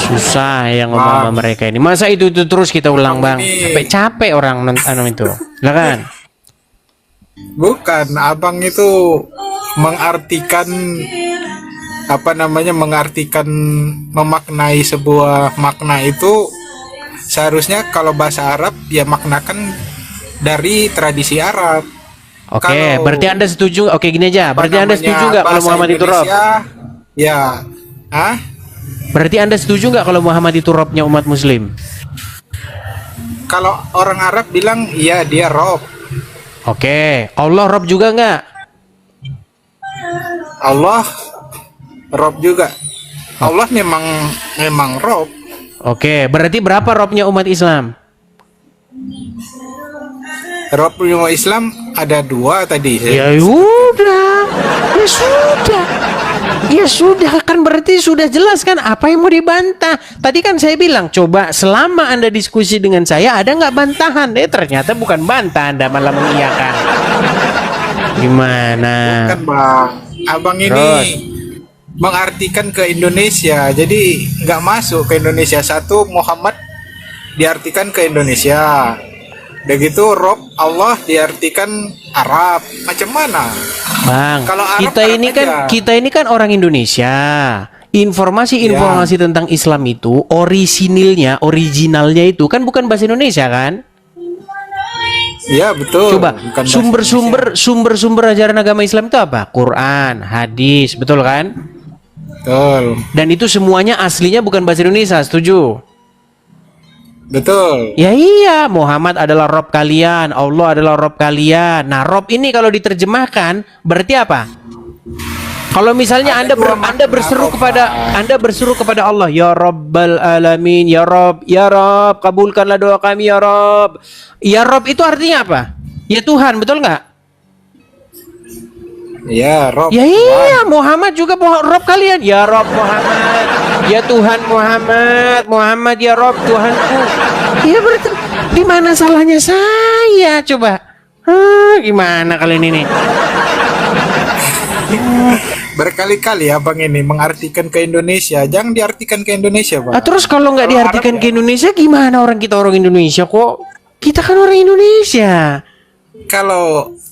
Susah yang ngomong sama mereka ini. Masa itu terus kita ulang, Bang? Capek orang nonton itu. Silakan. Bukan, abang itu mengartikan mengartikan memaknai sebuah makna itu seharusnya kalau bahasa Arab ya maknakan dari tradisi Arab. Oke, berarti Anda setuju? Oke, gini aja. Berarti Anda setuju nggak kalau Muhammad itu Rob? Ya, Berarti Anda setuju nggak kalau Muhammad itu Robnya umat Muslim? Kalau orang Arab bilang iya dia Rob. Oke, Allah Rob juga nggak? Allah Rob juga. Allah memang Rob. Oke, berarti berapa Robnya umat Islam? Rob umat Islam ada 2 tadi. Ya udah, ya sudah. Ya sudah, kan berarti sudah jelas kan apa yang mau dibantah. Tadi kan saya bilang, coba selama Anda diskusi dengan saya ada nggak bantahan? Ternyata bukan bantah, Anda malah mengiyakan. Gimana? Bukan bang, abang ini mengartikan ke Indonesia, jadi nggak masuk ke Indonesia. Satu, Muhammad diartikan ke Indonesia. Begitu Rob Allah diartikan Arab. Macam mana? Bang, kalau Arab, kita ini kan orang Indonesia. Informasi tentang Islam itu originalnya itu kan bukan bahasa Indonesia kan? Ya betul. Coba sumber-sumber ajaran agama Islam itu apa? Quran, hadis, betul kan? Betul. Dan itu semuanya aslinya bukan bahasa Indonesia, setuju? Betul. Ya iya, Muhammad adalah Rob kalian, Allah adalah Rob kalian. Nah, Rob ini kalau diterjemahkan berarti apa? Kalau misalnya Anda berseru kepada Allah, ya Rabbal alamin, ya Rob, kabulkanlah doa kami ya Rob. Ya Rob itu artinya apa? Ya Tuhan, betul nggak? Ya Rob. Ya iya, Muhammad juga Rob kalian. Ya Rob Muhammad, ya Tuhan Muhammad ya Rob Tuhanku. Ya berarti di mana salahnya saya coba? Gimana kalian ini? Berkali-kali abang ini mengartikan ke Indonesia. Jangan diartikan ke Indonesia, Bang. Terus kalau nggak diartikan ke Indonesia gimana orang Indonesia kok? Kita kan orang Indonesia.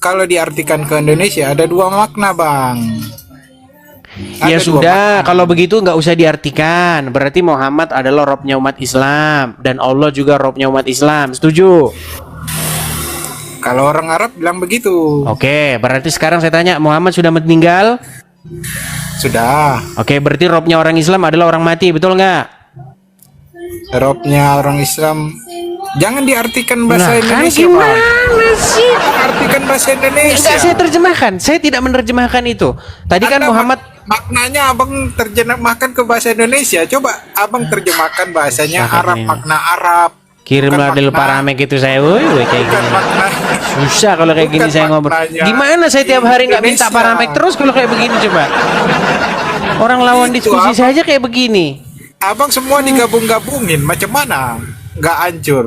Kalau diartikan ke Indonesia ada 2 makna, Bang. Ya sudah, kalau begitu nggak usah diartikan. Berarti Muhammad adalah Robnya umat Islam dan Allah juga Robnya umat Islam. Setuju? Kalau orang Arab bilang begitu. Oke, berarti sekarang saya tanya, Muhammad sudah meninggal? Sudah. Oke, berarti Robnya orang Islam adalah orang mati, betul nggak? Robnya orang Islam. Jangan diartikan bahasa Nah, kan Indonesia, Bang. gimana sih? Artikan bahasa Indonesia. Enggak, saya terjemahkan. Saya tidak menerjemahkan itu. Tadi kan Anda Muhammad maknanya abang terjemahkan ke bahasa Indonesia. Coba abang terjemahkan bahasanya Maknanya. Arab, makna Arab. kirimlah Bukan del makna- paramek itu saya. Woi, kayak Bukan gini. makna. Susah kalau kayak gini Bukan saya ngobrol. maknanya Gimana saya tiap hari nggak minta Indonesia. paramek terus kalau kayak begini coba? Orang lawan Itu diskusi apa? saja kayak begini. Abang semua digabung-gabungin. Macam mana? Nggak hancur.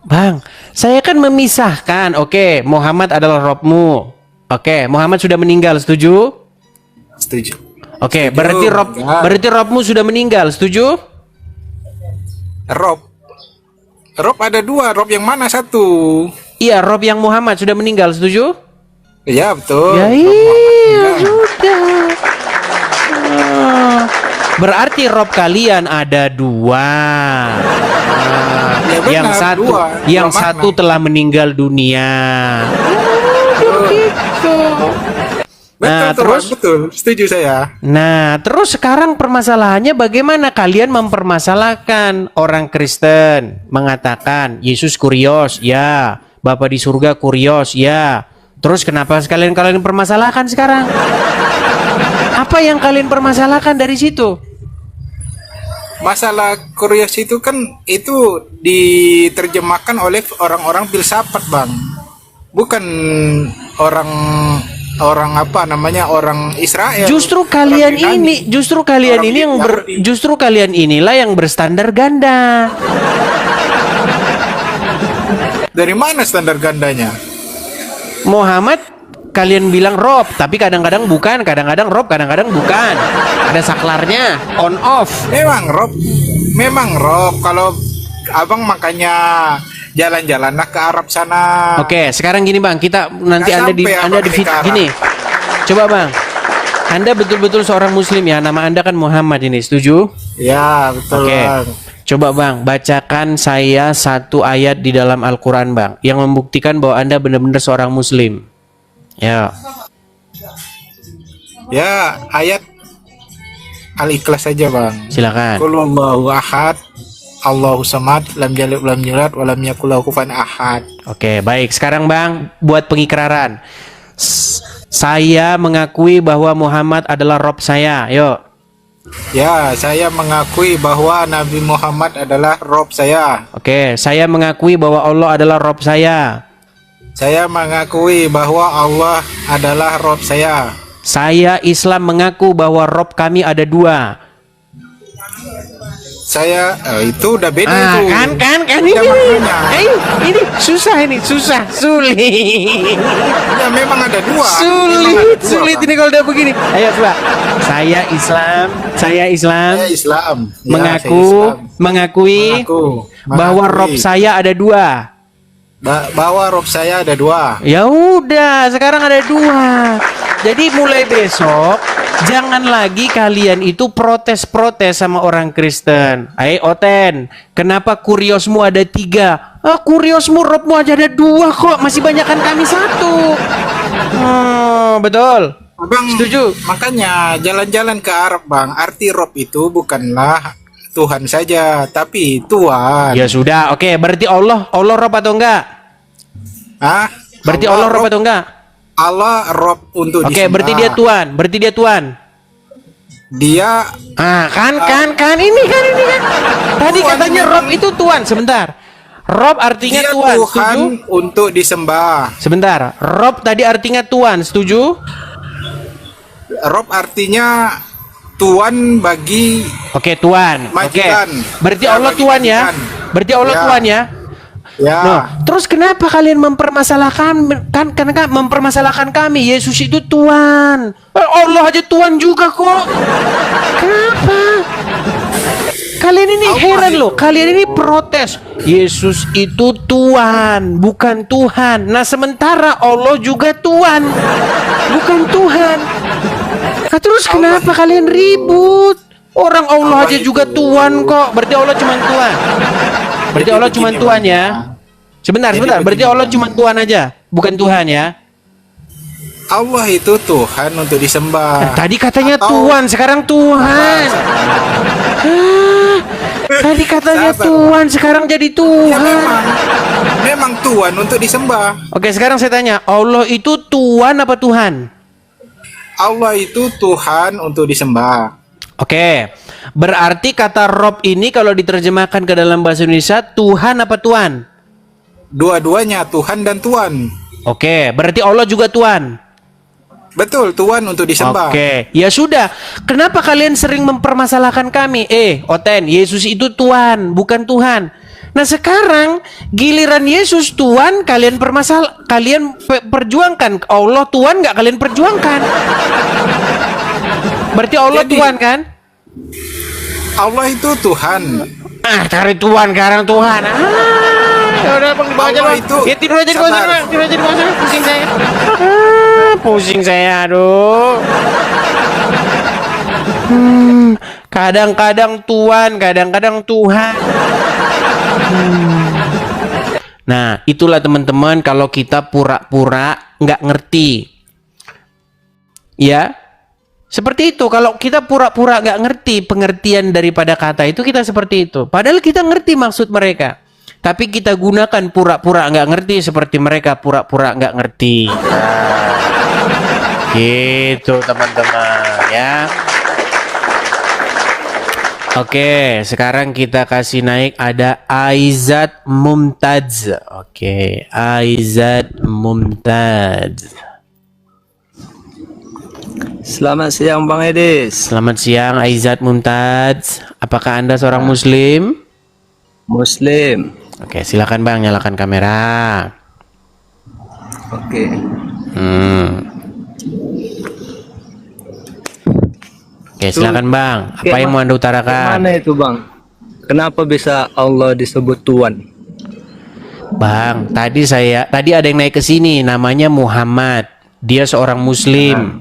Bang, saya kan memisahkan. Oke, Muhammad adalah Robmu. Oke, Muhammad sudah meninggal, setuju? Setuju. Oke, Setuju, berarti enggak. Robmu sudah meninggal, setuju? Rob. Rob ada dua. Rob yang mana satu? Iya, Rob yang Muhammad sudah meninggal, setuju? Iya betul. Ya Rob iya, Muhammad. sudah. Ah, berarti Rob kalian ada dua. Ya benar, yang satu, dua. yang Dua satu makna. telah meninggal dunia. Betul, Nah, tuh, terus? Bang, betul. Setuju saya. Nah, terus sekarang permasalahannya bagaimana kalian mempermasalahkan orang Kristen mengatakan Yesus kurios, ya. Bapa di surga kurios, ya. Terus kenapa kalian permasalahkan sekarang? Apa yang kalian permasalahkan dari situ? Masalah kurios itu kan itu diterjemahkan oleh orang-orang filsafat, Bang. Bukan orang apa namanya, orang Israel. Justru kalian Orang Yunani. ini, justru kalian inilah yang berstandar ganda. Dari mana standar gandanya? Muhammad kalian bilang Rob, tapi kadang-kadang bukan, kadang-kadang Rob, kadang-kadang bukan. Ada saklarnya, on off. Memang Rob. Kalau abang makanya jalan-jalanlah ke Arab sana. Oke, sekarang gini Bang, kita nanti Nggak Anda di sampai Anda abang di ke arah. gini. Coba Bang. Anda betul-betul seorang muslim ya, nama Anda kan Muhammad ini, setuju? Ya betul, Oke. Bang. Coba Bang, bacakan saya satu ayat di dalam Al-Qur'an Bang yang membuktikan bahwa Anda benar-benar seorang muslim. Ya. Ya, ayat Al-Ikhlas saja, Bang. Silakan. Qul huwallahu ahad, Allahu samad, lam yalid walam yulad walam yakul lahu kufuwan ahad. Oke, baik. Sekarang Bang, buat pengikraran. Saya mengakui bahwa Muhammad adalah Rob saya. Yuk. Ya, saya mengakui bahwa Nabi Muhammad adalah Rob saya. Oke, saya mengakui bahwa Allah adalah Rob saya. Saya mengakui bahwa Allah adalah Rob saya. Saya Islam mengaku bahwa Rob kami ada dua. Saya itu udah beda Ah, itu. kan Ya, ini. makanya. Ini susah, sulit. Ya, memang ada dua. Memang ada dua, Sulit Bang. ini kalau udah begini. Ayo coba. Saya Islam Saya Islam. Ya, mengaku, saya Islam. mengakui bahwa Mengakui. Rob saya ada dua. Bahwa Rob saya ada dua. Ya udah, sekarang ada dua. Jadi mulai besok jangan lagi kalian itu protes-protes sama orang Kristen. Oten, kenapa kuriosmu ada tiga? Kuriosmu Robmu aja ada dua kok, masih banyakan kami satu. Betul. Bang, Setuju. makanya jalan-jalan ke Arab, Bang. Arti Rob itu bukanlah Tuhan saja, tapi Tuhan. Ya sudah, oke. Berarti Allah Rob atau enggak? Hah? Berarti Allah Rob atau enggak? Allah Rob untuk Oke, disembah. berarti dia Tuhan. Berarti dia Tuhan. Dia Kan ini kan. Tadi Tuhan katanya memang. Rob itu Tuhan. Sebentar. Rob artinya dia Tuhan. Tuhan Setuju? untuk disembah. Sebentar. Rob tadi artinya Tuhan. Setuju? Rob artinya Tuhan bagi Oke, Tuhan. Oke. Majikan. Berarti Ya, Allah bagi Tuhan ya. majikan. Berarti Allah Ya. Tuhan ya. ya. Nah, terus kenapa kalian mempermasalahkan karena mempermasalahkan kami? Yesus itu Tuhan. Allah aja Tuhan juga kok. Kenapa? Kalian ini heran loh. Kalian ini protes. Yesus itu Tuhan, bukan Tuhan. Nah, sementara Allah juga Tuhan, bukan Tuhan. Nah, terus kenapa kalian ribut? Orang Allah aja juga Tuhan kok. Berarti Allah cuma Tuhan. Berarti Allah cuma begini, Tuhan Bang. ya. Sebentar. Jadi Berarti begini, Allah Bang. cuma Tuhan aja, bukan Tuhan ya. Allah itu Tuhan untuk disembah. Tadi katanya Atau- Tuhan, sekarang Tuhan. Tadi katanya Sabar. Tuhan, sekarang jadi Ya, Tuhan. memang Tuhan untuk disembah. Oke, sekarang saya tanya, Allah itu Tuhan apa Tuhan? Allah itu Tuhan untuk disembah. Oke, berarti kata Rob ini kalau diterjemahkan ke dalam bahasa Indonesia, Tuhan apa Tuhan? Dua-duanya Tuhan dan Tuan. Oke, berarti Allah juga Tuhan. Betul, Tuhan untuk disembah. Oke, ya sudah. Kenapa kalian sering mempermasalahkan kami? Oten, Yesus itu Tuhan, bukan Tuhan. Nah sekarang giliran Yesus Tuhan, kalian perjuangkan. Allah Tuhan nggak kalian perjuangkan. Berarti Allah Jadi- Tuhan kan? Allah itu Tuhan. Cari Tuhan, sekarang Tuhan. Ya udah bang, dibawa aja Allah bang. itu Ya tidur aja di bawah sana, sabar. Bang. Tidur aja di bawah sana. Pusing saya. Pusing saya, aduh. Kadang-kadang Tuhan, kadang-kadang Tuhan. Nah, itulah teman-teman kalau kita pura-pura nggak ngerti. Ya, seperti itu. Kalau kita pura-pura nggak ngerti pengertian daripada kata itu, kita seperti itu. Padahal kita ngerti maksud mereka. Tapi kita gunakan pura-pura nggak ngerti seperti mereka pura-pura nggak ngerti. Gitu teman-teman ya. Oke, sekarang kita kasih naik ada Aizat Mumtaz. Oke, Aizat Mumtaz. Selamat siang Bang Edis. Selamat siang Aizat Mumtaz. Apakah Anda seorang muslim? Muslim. Oke, silakan Bang, nyalakan kamera. Oke. Oke, silakan Bang. Apa yang mau Anda utarakan? Mana itu Bang? Kenapa bisa Allah disebut Tuhan? Bang, tadi ada yang naik ke sini namanya Muhammad. Dia seorang muslim.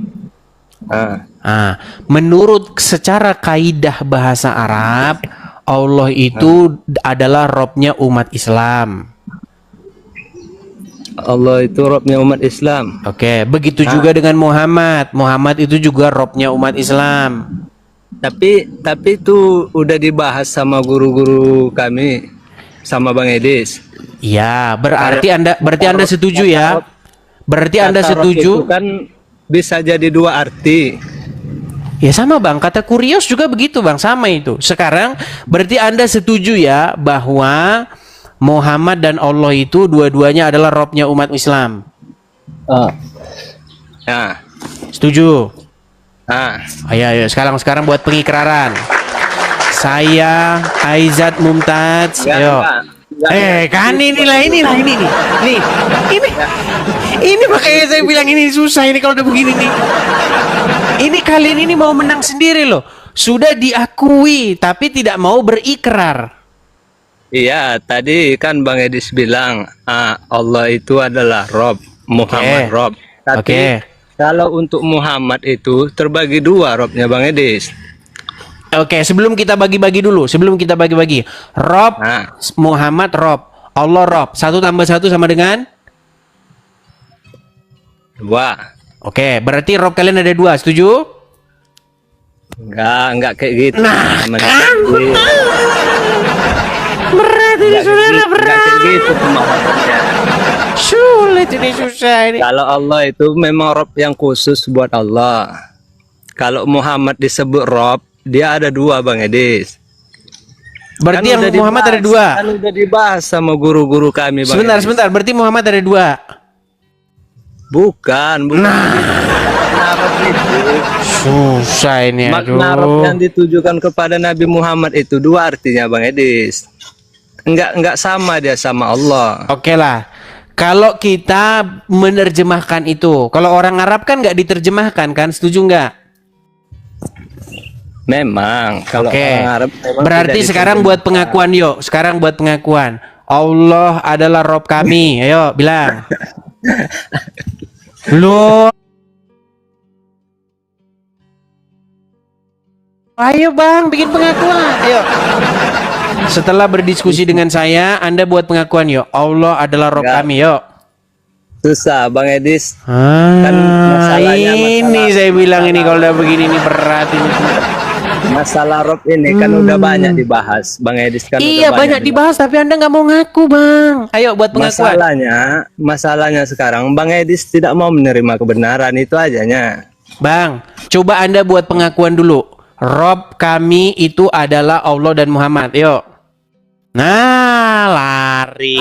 Menurut secara kaidah bahasa Arab, Allah itu adalah Robnya umat Islam. Allah itu Robnya umat Islam. Oke, begitu juga dengan Muhammad. Muhammad itu juga Robnya umat Islam. Tapi itu udah dibahas sama guru-guru kami, sama Bang Edis. Ya, berarti Anda setuju ya? Berarti Anda Kata Rob setuju? itu kan bisa jadi dua arti. Ya sama Bang, kata kurios juga begitu Bang, sama itu. Sekarang berarti Anda setuju ya bahwa Muhammad dan Allah itu dua-duanya adalah Robnya umat Islam. Nah, Setuju? nah, Ayo, sekarang buat pengikraran. Saya Aizat Mumtaz. Ayo. Kan inilah ini nih. Ini makanya saya bilang ini susah ini kalau udah begini nih. Ini kalian ini mau menang sendiri loh. Sudah diakui tapi tidak mau berikrar. iya tadi kan Bang Edis bilang Allah itu adalah Rob, Muhammad Oke. Rob. Tapi Oke. kalau untuk Muhammad itu terbagi dua Robnya Bang Edis. Oke, sebelum kita bagi-bagi Rob, Nah. Muhammad Rob, Allah Rob. 1 tambah 1 sama dengan? Dua. Oke, berarti Rob kalian ada 2, setuju? Enggak kayak gitu. Nah, Namanya. Berat ini saudara, Enggak kayak gitu pemahamannya. Sulit ini, susah ini. Kalau Allah itu memang Rob yang khusus buat Allah. Kalau Muhammad disebut Rob, dia ada 2 Bang Edis. Berarti yang udah Muhammad ada dibahas, 2. Kan udah dibahas sama guru-guru kami Bang Edis. Sebentar. Berarti Muhammad ada 2. Bukan. Makna Rob itu, Susah ini, makna Rob yang ditujukan kepada Nabi Muhammad itu 2 artinya Bang Edis. Enggak sama dia sama Allah. Oke lah. Kalau kita menerjemahkan itu, kalau orang Arab kan nggak diterjemahkan kan, setuju nggak? Memang kalau Oke. orang Arab memang Berarti tidak sekarang buat pengakuan yuk. Sekarang buat pengakuan. Allah adalah Rob kami. Ayo bilang. Loh. Ayo Bang, bikin pengakuan. Ayo. Setelah berdiskusi dengan saya, Anda buat pengakuan yuk. Allah adalah Rob Enggak. kami yuk. susah Bang Edis. Kan masalahnya ini masalah- saya bilang ini kalau udah begini ini berat ini. Masalah Rob ini kan udah banyak dibahas, Bang Edis kan. Iya, udah banyak dibahas tapi Anda nggak mau ngaku, Bang. Ayo buat pengakuan. Masalahnya sekarang Bang Edis tidak mau menerima kebenaran, itu ajanya. Bang, coba Anda buat pengakuan dulu. Rob kami itu adalah Allah dan Muhammad. Yuk. Nah, lari.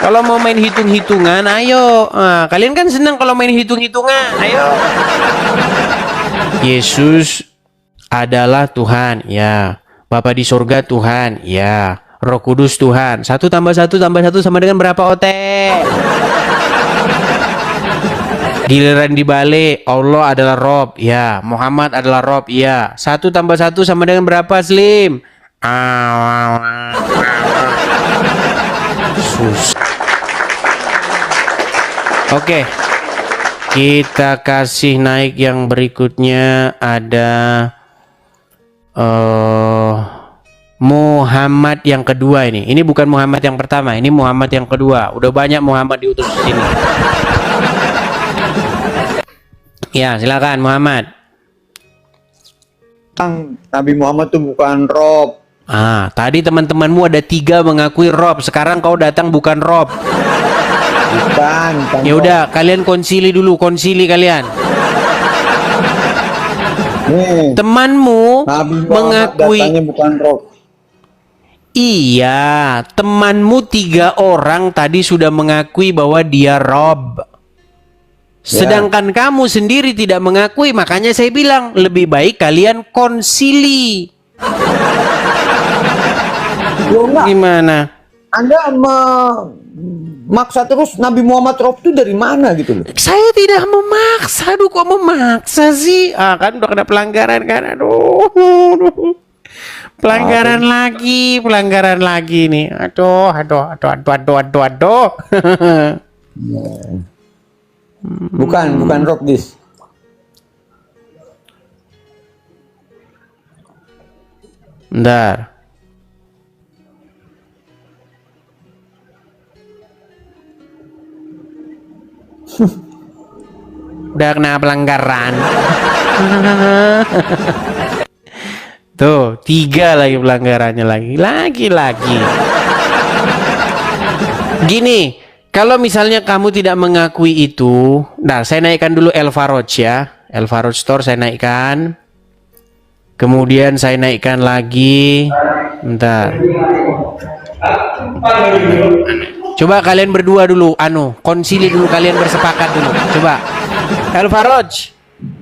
Kalau mau main hitung-hitungan, ayo. Nah, kalian kan senang kalau main hitung-hitungan. Ayo. Yesus adalah Tuhan, ya. Bapa di surga Tuhan, ya. Roh Kudus Tuhan. 1 tambah 1 tambah 1 sama dengan berapa, Ote? Giliran dibalik, Allah adalah Rob, ya. Muhammad adalah Rob, ya. 1 tambah 1 sama dengan berapa, Slim? Susah. Oke, kita kasih naik yang berikutnya. Ada Muhammad yang kedua ini. Ini bukan Muhammad yang pertama, ini Muhammad yang kedua. Udah banyak Muhammad diutus ke sini. Ya, silakan Muhammad. Nabi Muhammad itu bukan Rob. Tadi teman-temanmu ada 3 mengakui Rob. Sekarang kau datang bukan Rob. Bukan Ya udah, kalian konsili dulu, konsili kalian. Nih, Temanmu Nabi Muhammad mengakui. datangnya bukan Rob. Iya, temanmu 3 orang tadi sudah mengakui bahwa dia Rob. Sedangkan kamu sendiri tidak mengakui, makanya saya bilang lebih baik kalian konsili. Loh, enggak. Gimana? Anda memaksa terus Nabi Muhammad Rob itu dari mana gitu loh? Saya tidak memaksa, aduh kok memaksa sih? Kan udah kena pelanggaran kan, aduh. Pelanggaran lagi nih. Aduh. Bukan Rob, Dis. Bentar. Udah kena pelanggaran. Tuh, 3 lagi pelanggarannya lagi. Gini, kalau misalnya kamu tidak mengakui itu, nah saya naikkan dulu El Faroj ya. El Faroj Store saya naikkan. Kemudian saya naikkan lagi. Bentar. Coba kalian berdua dulu, konsili dulu, kalian bersepakat dulu. Coba. El Faroj.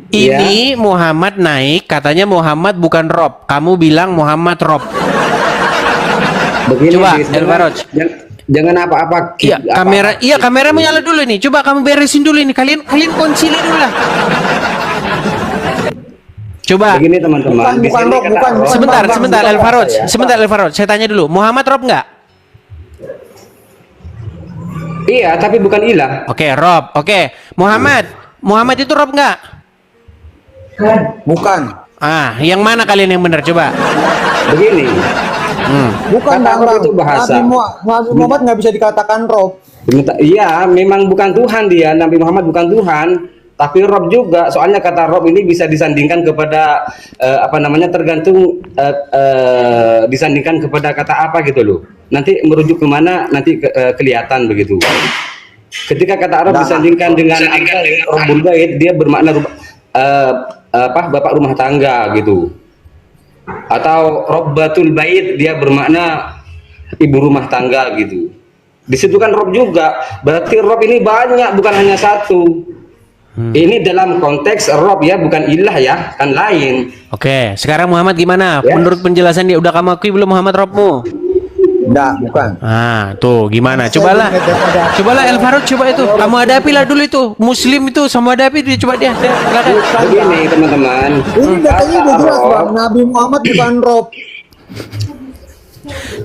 Ini Muhammad naik, katanya Muhammad bukan Rob. Kamu bilang Muhammad Rob. Begini, Coba, Dis, El Faroj. jangan apa-apa. Iya, kamera menyala dulu nih. Coba kamu beresin dulu ini. Kalian konsili dulu lah. Coba. Begini teman-teman. Bukan Rob, bukan. Sebentar El Faroj. Sebentar El Faroj. Saya tanya dulu, Muhammad Rob nggak? Iya, tapi bukan ilah. Oke, Rob. Oke, Muhammad itu Rob nggak? Bukan. Yang mana kalian yang benar? Coba. Begini. Bukan Kata Bang. Rob itu bahasa. Nabi Muhammad nggak bisa dikatakan Rob. Iya, memang bukan Tuhan dia. Nabi Muhammad bukan Tuhan. Tapi Rob juga, soalnya kata Rob ini bisa disandingkan kepada tergantung disandingkan kepada kata apa gitu loh. Nanti merujuk kemana nanti kelihatan begitu. Ketika kata Rob disandingkan dengan Robbul Bait, dia bermakna bapak rumah tangga gitu. Atau Robbatul Bait, dia bermakna ibu rumah tangga gitu. Di situ kan Rob juga, berarti Rob ini banyak, bukan hanya satu. Ini dalam konteks Rob ya, bukan ilah ya, kan lain. Oke, sekarang Muhammad gimana? Ya. Menurut penjelasan dia, udah kamu akui belum Muhammad Robmu? Enggak, bukan. Tuh gimana? Cobalah El Faroj, coba itu. Kamu hadapi lah dulu itu. Muslim itu sama hadapi dia, coba dia. Silakan. Begini teman-teman. Ini datanya udah jelas Bang. Nabi Muhammad bukan Rob.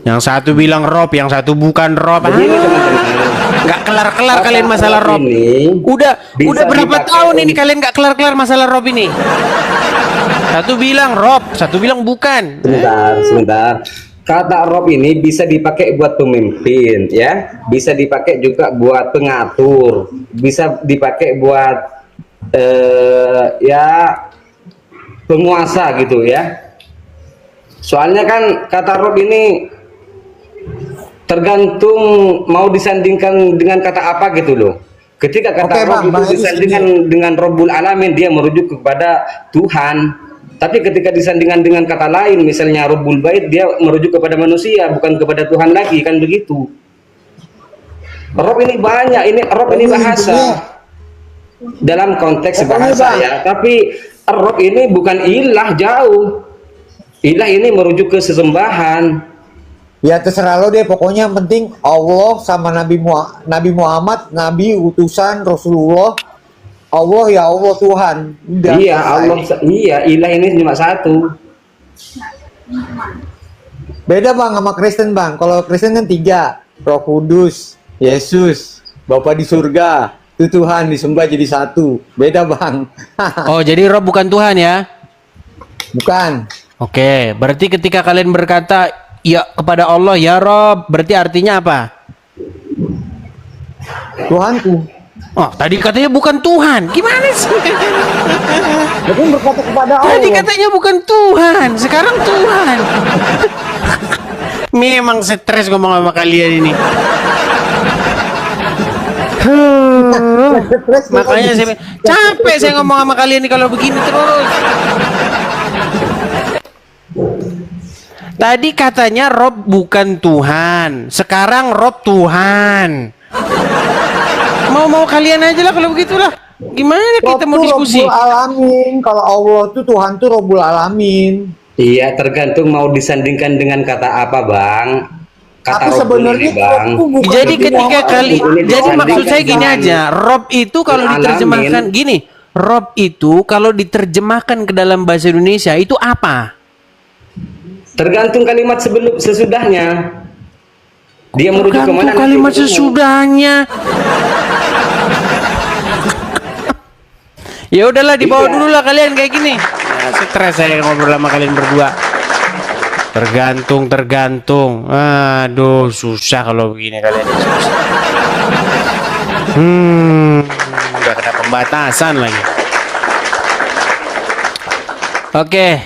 Yang satu bilang Rob, yang satu bukan Rob. Begini teman-teman. Nggak kelar-kelar kalian masalah Rob. Udah berapa dipakai tahun ini kalian nggak kelar-kelar masalah Rob ini? Satu bilang Rob, satu bilang bukan. Sebentar. Kata Rob ini bisa dipakai buat pemimpin ya, bisa dipakai juga buat pengatur, bisa dipakai buat ya penguasa gitu ya. Soalnya kan kata Rob ini tergantung mau disandingkan dengan kata apa gitu loh. Ketika kata Oke, Rob Bang, itu Edis, disandingkan dengan Rabbul Alamin, dia merujuk kepada Tuhan. Tapi ketika disandingkan dengan kata lain, misalnya Rabbul Bait, dia merujuk kepada manusia, bukan kepada Tuhan lagi, kan begitu. Rob ini banyak, Rob ini bahasa dalam konteks bahasa ya. Tapi Rob ini bukan ilah, jauh. Ilah ini merujuk ke sesembahan. Ya terserah lo deh, pokoknya yang penting Allah sama Nabi Muhammad, Nabi utusan Rasulullah, Allah ya Allah Tuhan. Udah, Iya, selesai. Allah, iya, ilah ini cuma satu. Beda Bang sama Kristen Bang. Kalau Kristen kan 3, Roh Kudus, Yesus, Bapa di surga, itu Tuhan disembah jadi satu. Beda Bang. Oh, jadi Rob bukan Tuhan ya? Bukan. Oke, berarti ketika kalian berkata ya kepada Allah ya Rob, berarti artinya apa? Tuhanku. Oh, tadi katanya bukan Tuhan. Gimana sih? Tapi berkata kepada Tadi Allah. katanya bukan Tuhan, sekarang Tuhan. Memang stres ngomong sama kalian ini. Makanya saya capek saya ngomong sama kalian nih kalau begini terus. Tadi katanya Rob bukan Tuhan, sekarang Rob Tuhan. Mau kalian aja lah kalau begitulah. Gimana kita mau diskusi? Robbul Alamin. Kalau Allah tuh Tuhan tuh Robbul Alamin. Iya, tergantung mau disandingkan dengan kata apa, Bang. Kata Tapi Rabbul sebenarnya ini, Bang. Rob tuh bukan Jadi Nabi ketika Muhammad. kali, Ini jadi maksud saya gini disandingkan aja, Rob itu kalau Alamin. diterjemahkan gini, Rob itu kalau diterjemahkan ke dalam bahasa Indonesia itu apa? Tergantung kalimat sebelum sesudahnya. Dia merujuk Tergantung kemana? nanti kalimat ketemu. sesudahnya. Ya udahlah dibawa Iya. dulu lah kalian kayak gini. Ya, stres saya ngobrol sama kalian berdua. Tergantung. Aduh, susah kalau begini kalian. Susah. Udah kena pembatasan lagi. Oke,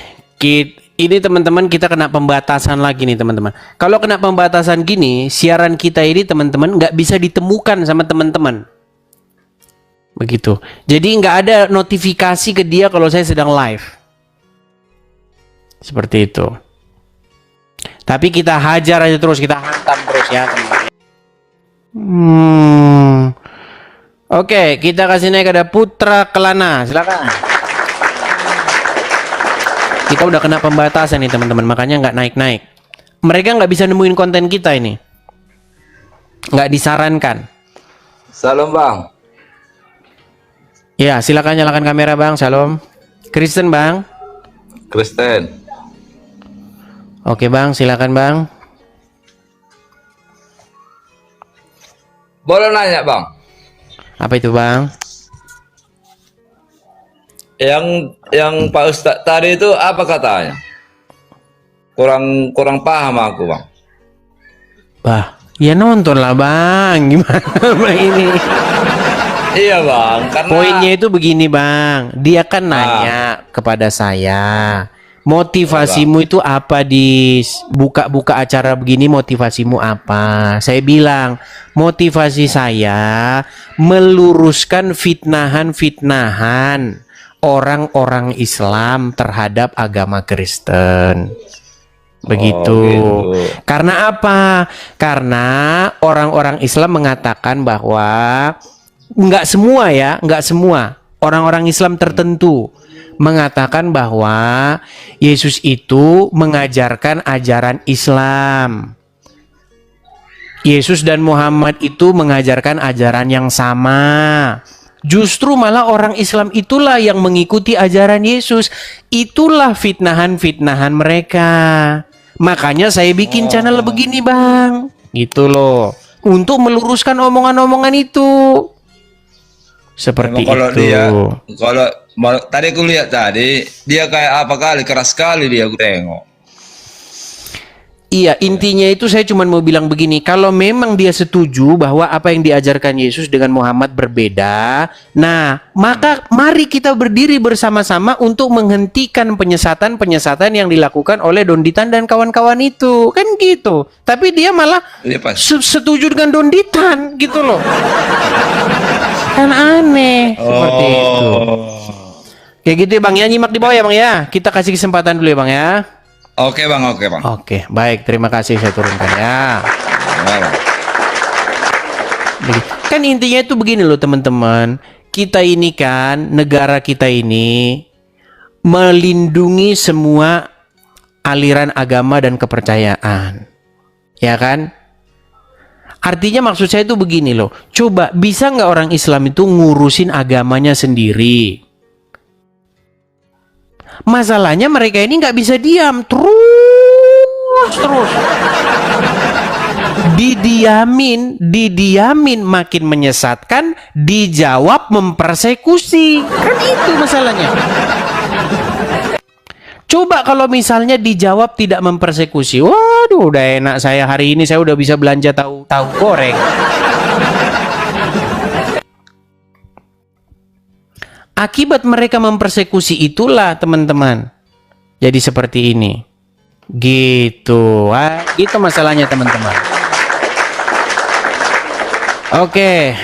ini teman-teman kita kena pembatasan lagi nih teman-teman. Kalau kena pembatasan gini, siaran kita ini teman-teman nggak bisa ditemukan sama teman-teman. Begitu. Jadi nggak ada notifikasi ke dia kalau saya sedang live. Seperti itu. Tapi kita hajar aja terus, kita hantam terus ya teman-teman. Oke, kita kasih naik ada Putra Kelana, silakan. Kita udah kena pembatasan nih teman-teman, makanya nggak naik-naik. Mereka nggak bisa nemuin konten kita ini, nggak disarankan. Salam Bang. Ya, silakan nyalakan kamera Bang. Shalom. Kristen Bang. Kristen. Oke Bang, silakan Bang. Boleh nanya Bang? Apa itu Bang? Yang Pak Ustadz tadi itu apa katanya? Kurang paham aku Bang. Bah, ya nonton lah Bang. Gimana Bang ini? Iya Bang, karena Poinnya itu begini Bang. Dia kan nanya kepada saya, motivasimu itu apa di buka-buka acara begini, motivasimu apa? Saya bilang, motivasi saya meluruskan fitnahan-fitnahan orang-orang Islam terhadap agama Kristen. Begitu. gitu. Karena apa? Karena orang-orang Islam mengatakan bahwa nggak semua ya, nggak semua orang-orang Islam tertentu mengatakan bahwa Yesus itu mengajarkan ajaran Islam. Yesus dan Muhammad itu mengajarkan ajaran yang sama. Justru malah orang Islam itulah yang mengikuti ajaran Yesus. Itulah fitnahan-fitnahan mereka. Makanya saya bikin channel begini Bang. Gitu loh. Untuk meluruskan omongan-omongan itu. Seperti memang kalau itu. tadi aku lihat tadi dia kayak apa kali keras sekali dia aku tengok. Iya, intinya itu saya cuma mau bilang begini, kalau memang dia setuju bahwa apa yang diajarkan Yesus dengan Muhammad berbeda, nah, maka mari kita berdiri bersama-sama untuk menghentikan penyesatan-penyesatan yang dilakukan oleh Donditan dan kawan-kawan itu. Kan gitu. Tapi dia malah Iya, Pak. setuju dengan Donditan gitu loh. Kan aneh seperti itu. Kayak gitu ya Bang ya, nyimak di bawah ya Bang ya. Kita kasih kesempatan dulu ya Bang ya. Oke bang, oke bang. Oke, baik. Terima kasih saya turunkan ya. Ya, Bang. Kan intinya itu begini loh teman-teman. Kita ini kan, negara kita ini melindungi semua aliran agama dan kepercayaan. Ya kan? Artinya maksud saya itu begini loh. Coba bisa nggak orang Islam itu ngurusin agamanya sendiri? Masalahnya mereka ini nggak bisa diam terus. Didiamin makin menyesatkan, dijawab mempersekusi. Kan itu masalahnya. Coba kalau misalnya dijawab tidak mempersekusi, waduh udah enak saya hari ini saya udah bisa belanja tahu goreng. Akibat mereka mempersekusi itulah teman-teman. Jadi seperti ini. Gitu. Itu masalahnya teman-teman. Oke.